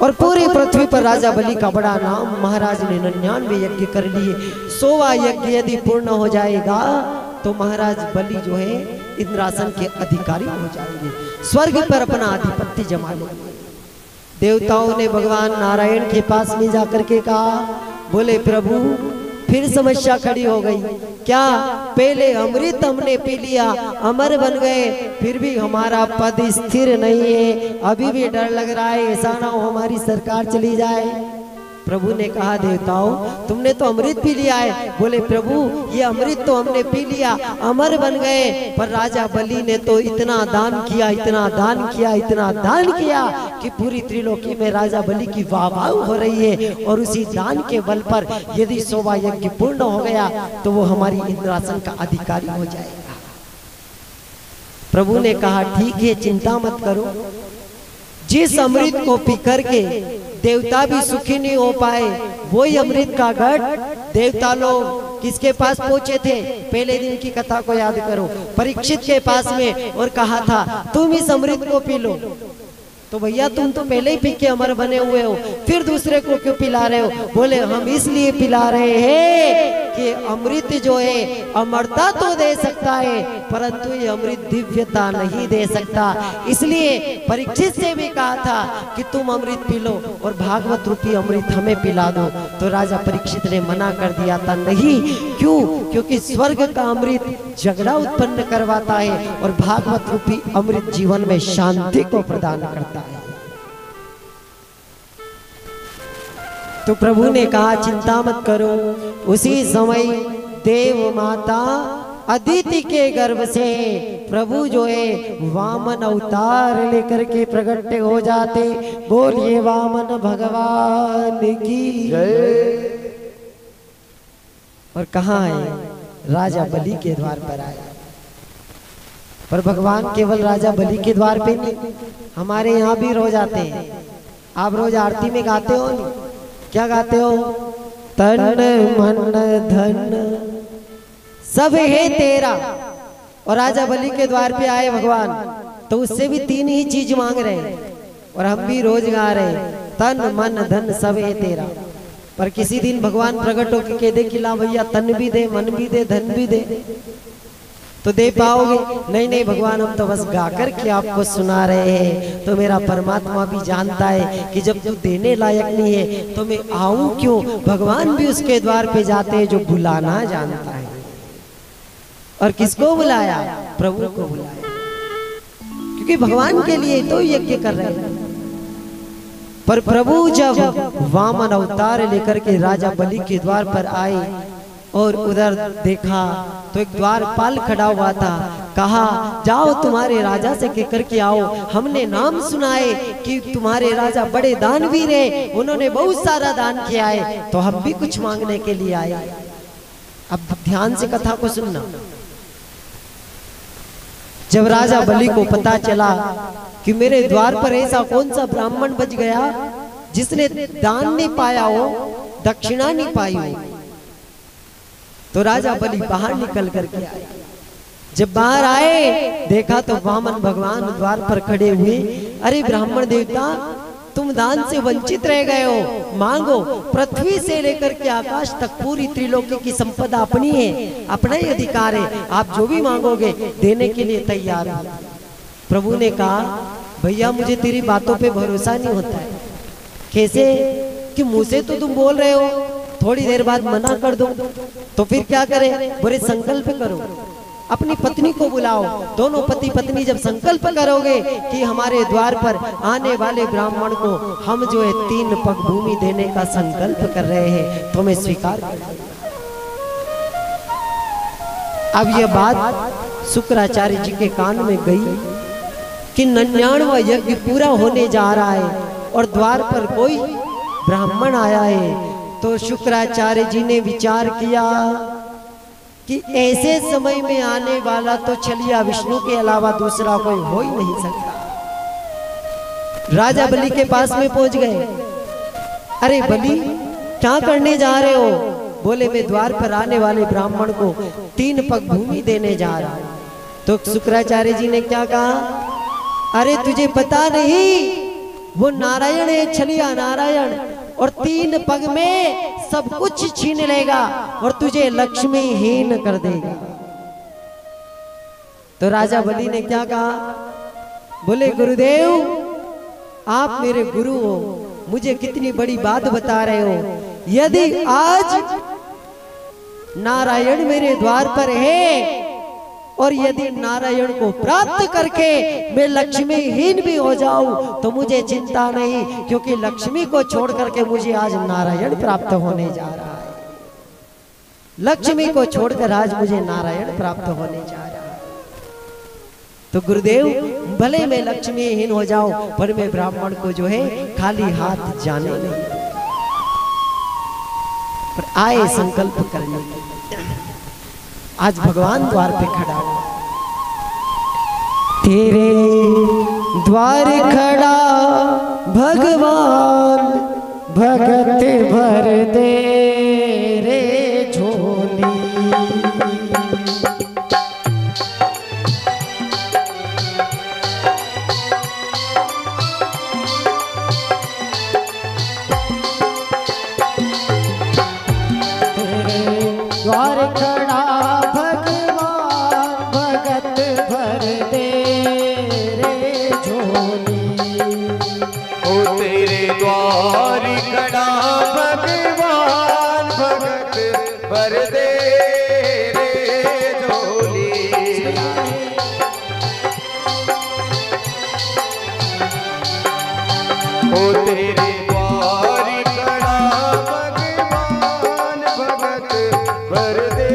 Speaker 1: और पूरी पृथ्वी पर राजा बलि का बड़ा नाम, महाराज ने 99 यज्ञ कर लिए। 100वां यज्ञ यदि पूर्ण हो जाएगा तो महाराज बलि जो है इंद्रासन के अधिकारी हो जाएंगे। स्वर्ग पर अपना आधिपत्य जमा लेंगे। देवताओं ने भगवान नारायण के पास में जाकर के कहा, बोले प्रभु फिर समस्या खड़ी हो गई, क्या पहले अमृत हमने पी लिया, अमर बन गए, फिर भी हमारा पद स्थिर नहीं है, अभी भी डर लग रहा है ऐसा ना हो हमारी सरकार चली जाए। प्रभु ने कहा, देवताओं तुमने तो अमृत पी लिया है। बोले प्रभु ये अमृत तो हमने पी लिया, अमर बन गए, पर राजा बलि ने तो इतना दान किया, इतना दान किया, इतना दान किया कि पूरी त्रिलोकी में राजा बलि की वाह हो रही है। और उसी दान के बल पर यदि शोभा यज्ञ पूर्ण हो गया तो वो हमारी इंद्रासन का अधिकारी हो जाएगा। प्रभु ने कहा, ठीक है चिंता मत करो, जिस अमृत को पी करके देवता भी सुखी नहीं हो पाए, वही अमृत का घट देवता लोग किसके पास पहुंचे थे, पहले दिन की कथा को याद करो, परीक्षित के पास में, और कहा था तुम इस अमृत को पी लो। तो भैया तुम तो पहले ही पी के अमर बने हुए हो, फिर दूसरे को क्यों पिला रहे हो? बोले हम इसलिए पिला रहे हैं कि अमृत जो है अमरता तो दे सकता है, परंतु ये अमृत दिव्यता नहीं दे सकता। इसलिए परीक्षित से भी कहा था कि तुम अमृत पी लो और भागवत रूपी अमृत हमें पिला दो। तो राजा परीक्षित ने मना कर दिया था, नहीं। क्यों? क्योंकि स्वर्ग का अमृत झगड़ा उत्पन्न करवाता है और भागवत रूपी अमृत जीवन में शांति को प्रदान करता है। तो प्रभु ने कहा, चिंता मत करो। उसी समय देव माता अदिति के गर्भ से प्रभु जो है वामन अवतार लेकर के प्रकट हो जाते। बोलिए वामन भगवान की जय। और कहाँ आए? राजा बलि के द्वार पर आए। पर भगवान केवल राजा बलि के द्वार पे नहीं, हमारे यहाँ भी रोज आते हैं। आप रोज आरती में गाते हो नहीं? क्या गाते हो? तन मन धन सब है तेरा। और राजा बलि के द्वार पे आए भगवान, तो उससे भी तीन ही चीज मांग रहे हैं, और हम भी रोज गा रहे हैं, तन मन धन सब है तेरा। पर किसी दिन भगवान प्रकट होकर कह दे कि ला भैया तन भी दे, मन भी दे, धन भी दे, तो दे पाओगे? नहीं नहीं भगवान, हम तो बस गाकर के आपको सुना रहे हैं। तो मेरा परमात्मा भी जानता है कि जब तू देने लायक नहीं है तो मैं आऊं क्यों? भगवान भी उसके द्वार पे जाते हैं जो बुलाना जानता है। और किसको बुलाया? प्रभु को बुलाया, क्योंकि भगवान के लिए तो यज्ञ कर रहे हैं। पर प्रभु जब वामन अवतार लेकर के राजा बलि के द्वार पर आए और उधर देखा तो एक द्वारपाल खड़ा हुआ था। कहा, जाओ तुम्हारे राजा से कहकर के आओ, हमने नाम सुना है कि तुम्हारे राजा बड़े दानवीर हैं, उन्होंने बहुत सारा दान किया है, तो हम भी कुछ मांगने के लिए आए। अब ध्यान से कथा को सुनना। जब राजा बलि को पता चला कि मेरे द्वार पर ऐसा कौन सा ब्राह्मण बच गया जिसने दान नहीं पाया हो, दक्षिणा नहीं पाई हो, तो राजा बलि बाहर निकल करके आए। जब बाहर आए देखा तो वामन भगवान द्वार पर खड़े हुए। अरे ब्राह्मण देवता, तुम दान से वंचित रह गए हो, मांगो। पृथ्वी से लेकर के आकाश तक पूरी त्रिलोकी की संपदा अपनी है, अपना ही अधिकार है, आप जो भी मांगोगे देने के लिए तैयार हो। प्रभु ने कहा, भैया मुझे तेरी बातों पे भरोसा नहीं होता है। कैसे? कि मुंह से तो तुम बोल रहे हो, थोड़ी देर बाद मना कर दो, तो फिर क्या करें? बोले संकल्प करो, अपनी पत्नी को बुलाओ, दोनों पति पत्नी जब संकल्प करोगे कि हमारे द्वार पर आने वाले ब्राह्मण को हम जो है 3 पग भूमि देने का संकल्प कर रहे हैं, तो मैं स्वीकार कर। अब यह बात शुक्राचार्य जी के कान में गई कि 99वां यज्ञ पूरा होने जा रहा है और द्वार पर कोई ब्राह्मण आया है। तो शुक्राचार्य जी ने विचार किया कि ऐसे समय में आने वाला तो छलिया विष्णु के अलावा दूसरा कोई हो ही नहीं सकता। राजा बलि के पास में पहुंच गए। अरे बलि, क्या करने जा रहे हो? बोले मैं द्वार पर आने वाले ब्राह्मण को 3 पग भूमि देने जा रहा हूं। तो शुक्राचार्य जी ने क्या कहा? अरे तुझे पता नहीं, वो नारायण है, छलिया नारायण, और 3 पग में सब कुछ छीन लेगा और तुझे लक्ष्मीहीन कर देगा। तो राजा बलि ने क्या कहा? बोले गुरुदेव आप मेरे गुरु हो, मुझे कितनी बड़ी बात बता रहे हो। यदि आज नारायण मेरे द्वार पर है और यदि नारायण को प्राप्त करके मैं लक्ष्मीहीन भी हो जाऊं तो मुझे चिंता नहीं, क्योंकि लक्ष्मी को छोड़ करके मुझे आज नारायण प्राप्त होने जा रहा है। लक्ष्मी को छोड़कर आज मुझे नारायण प्राप्त होने जा रहा है। तो गुरुदेव भले मैं लक्ष्मीहीन हो जाऊं पर मैं ब्राह्मण को जो है खाली हाथ जाने नहीं, पर आए संकल्प करने। आज भगवान द्वार पे खड़ा हो, तेरे द्वार खड़ा भगवान, भगत भर दे रे झोली। द्वार खड़ा भगवान, भगत भर दे रे झोली।
Speaker 2: ओ तेरे द्वार खड़ा भगवान, भगत भर दे रे झोली। ओ तेरे द्वार खड़ा भगवान, भगत भर दे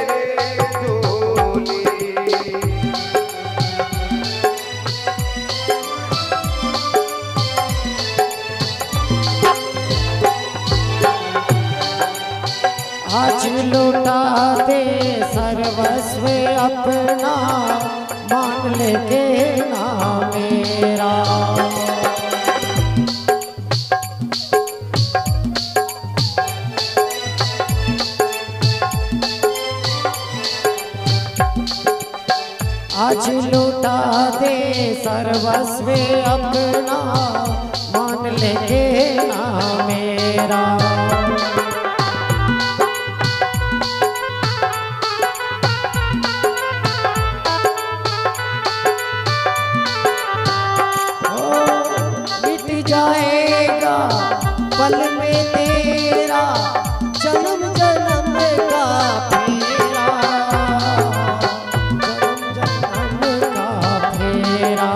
Speaker 2: रे झोली।
Speaker 1: आज लौटा दे सर्वस्व अपना, मान ले के ना मेरा। आज लौटा दे सर्वस्व अपना, मान ले के ना मेरा। जाएगा पल में तेरा जन्म जन्म का फेरा, जन्म जन्म का फेरा।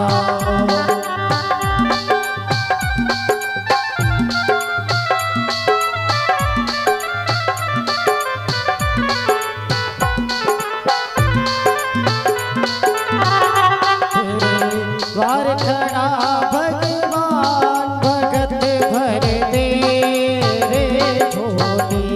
Speaker 1: द्वार खड़ा भगवान, भगत भर दे रे झोली।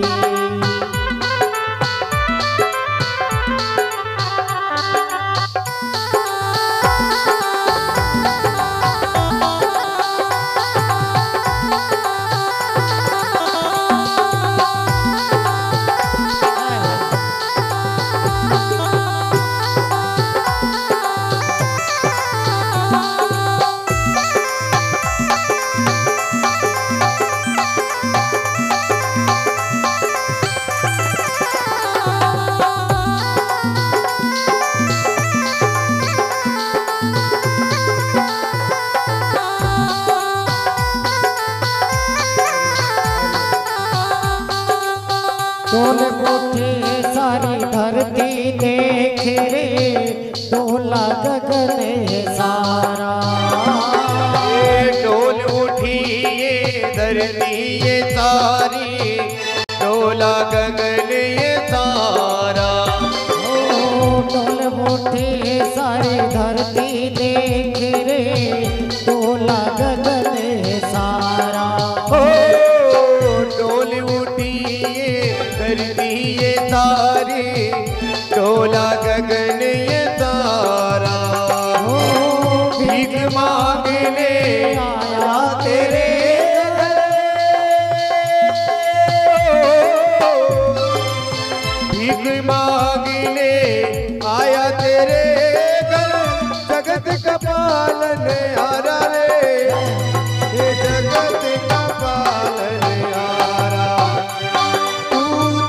Speaker 1: डोल उठे सारी धरती देख रे, डोला गगन सारा।
Speaker 2: डोल उठी ये धरती ये सारी, डोला गगन ये सारा।
Speaker 1: डोल उठे सारी धरती देख रे, डोला गगन सारा।
Speaker 2: डोल उठी ये धरती ये सारी, डोला गगन ये सारा। भीख मांगने आया तेरे भीख मांगने आया तेरे घर, जगत का पालन हारा रे, ये जगत का पालन हारा। तू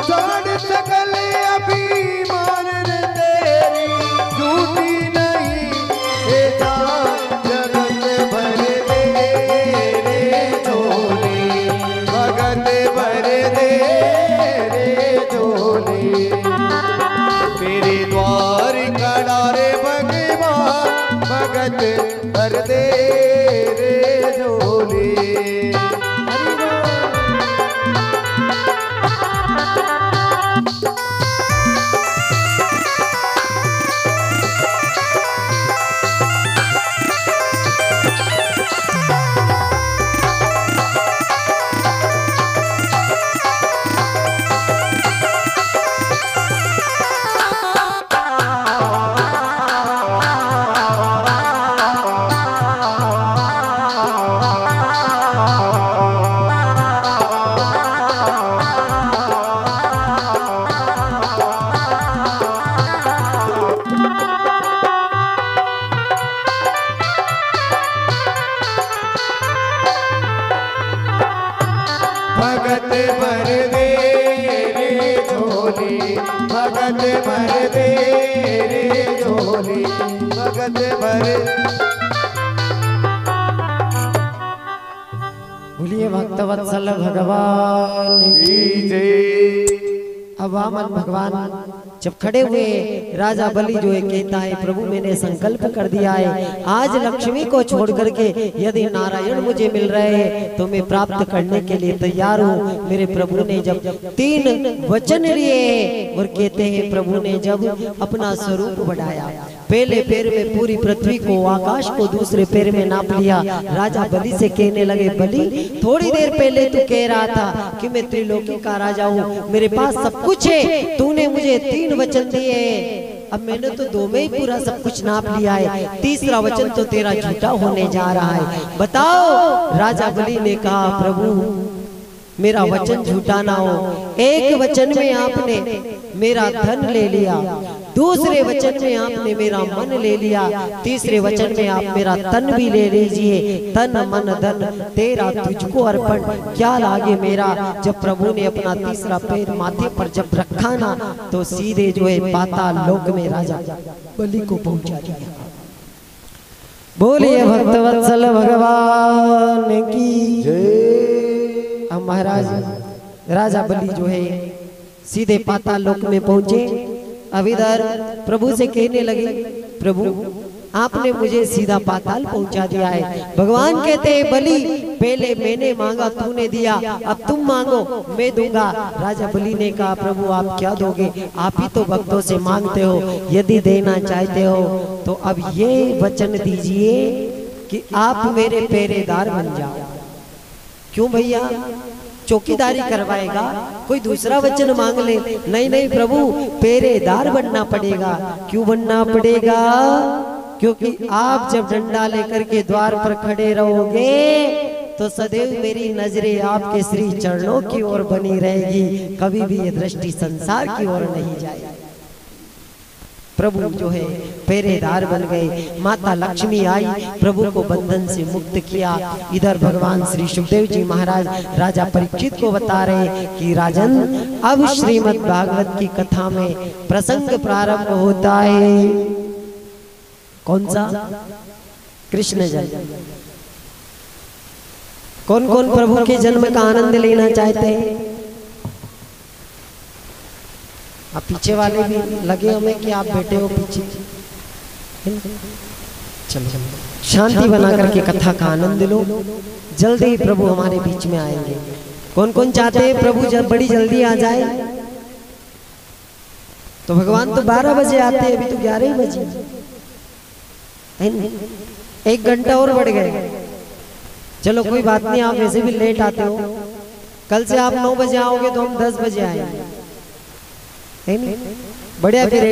Speaker 2: छोड़ सकल अभिमान रे तेरी, झूठी नहीं ये जान भर दे रे झोली, भगत भर दे रे झोली, भगत भर।
Speaker 1: बोलिए भक्तवत्सल भगवान की जय। अब वामन भगवान जब खड़े हुए, राजा बलि जो है कहता है प्रभु मैंने संकल्प कर दिया है, आज लक्ष्मी को छोड़ करके यदि नारायण मुझे मिल रहे हैं तो मैं प्राप्त करने के लिए तैयार हूँ। मेरे प्रभु ने जब 3 वचन लिए और कहते हैं प्रभु ने जब अपना स्वरूप बढ़ाया, पहले पैर में पूरी पृथ्वी को, आकाश को दूसरे पैर में नाप लिया। राजा बलि से कहने लगे बलि थोड़ी देर पहले तू कह रहा था कि मैं त्रिलोकी का राजा हूँ, मेरे पास सब कुछ है, तूने मुझे 3 वचन दिए, अब मैंने तो 2 में ही पूरा सब कुछ नाप लिया है, तीसरा वचन तो तेरा झूठा होने जा रहा है, बताओ। राजा बलि ने कहा प्रभु मेरा वचन झूठा ना हो, एक वचन में आपने मेरा धन ले लिया, दूसरे वचन में आपने मेरा मन ले लिया, तीसरे वचन में आप मेरा तन भी ले लीजिए, तन मन धन तेरा तुझको अर्पण, क्या लागे मेरा। जब प्रभु ने अपना तीसरा पैर माथे पर जब रखा ना तो सीधे जो है पाताल लोक में राजा बलि को पहुंचा दिया। बोलिए भक्तवत्सल भगवान की जय। अब महाराज राजा बलि जो है सीधे पाताल लोक में पहुंचे। अब इधर प्रभु से कहने लगे प्रभु आपने मुझे सीधा पाताल पहुंचा दिया है। भगवान कहते हैं बलि पहले मैंने मांगा तूने दिया, अब तुम मांगो मैं दूंगा। राजा बलि ने कहा प्रभु आप क्या दोगे, आप ही तो भक्तों से मांगते हो, यदि देना चाहते हो तो अब ये वचन दीजिए कि आप मेरे पहरेदार बन जाओ। क्यों भैया चौकीदारी करवाएगा, कोई दूसरा वचन मांग ले। नहीं नहीं प्रभु पहरेदार बनना पड़ेगा। क्यों बनना पड़ेगा, क्योंकि आप जब डंडा लेकर के द्वार पर खड़े रहोगे तो सदैव मेरी नजरें आपके श्री चरणों की ओर बनी रहेगी, कभी भी ये दृष्टि संसार की ओर नहीं जाएगी। प्रभु जो है पहरेदार बन गए। माता लक्ष्मी आई, प्रभु को बंधन से मुक्त किया। इधर भगवान श्री सुखदेव जी महाराज राजा परीक्षित को बता रहे कि राजन अब श्रीमद् भागवत की कथा में प्रसंग प्रारंभ होता है। कौन सा? कृष्ण जन्म। कौन कौन प्रभु के जन्म का आनंद लेना चाहते हैं? आप पीछे वाले भी लगे हमें कि आप बैठे हो पीछे। चलो शांति बना करके कथा का आनंद लो, जल्दी ही प्रभु हमारे बीच में आएंगे। कौन कौन चाहते हैं प्रभु जब बड़ी जल्दी आ जाए? तो भगवान तो 12 बजे आते हैं, अभी तो 11 ही बजे, 1 घंटा और बढ़ गए। चलो कोई बात नहीं, आप वैसे भी लेट आते हो, कल से आप 9 बजे आओगे तो हम 10 बजे आएंगे, है नहीं? बढ़िया फिर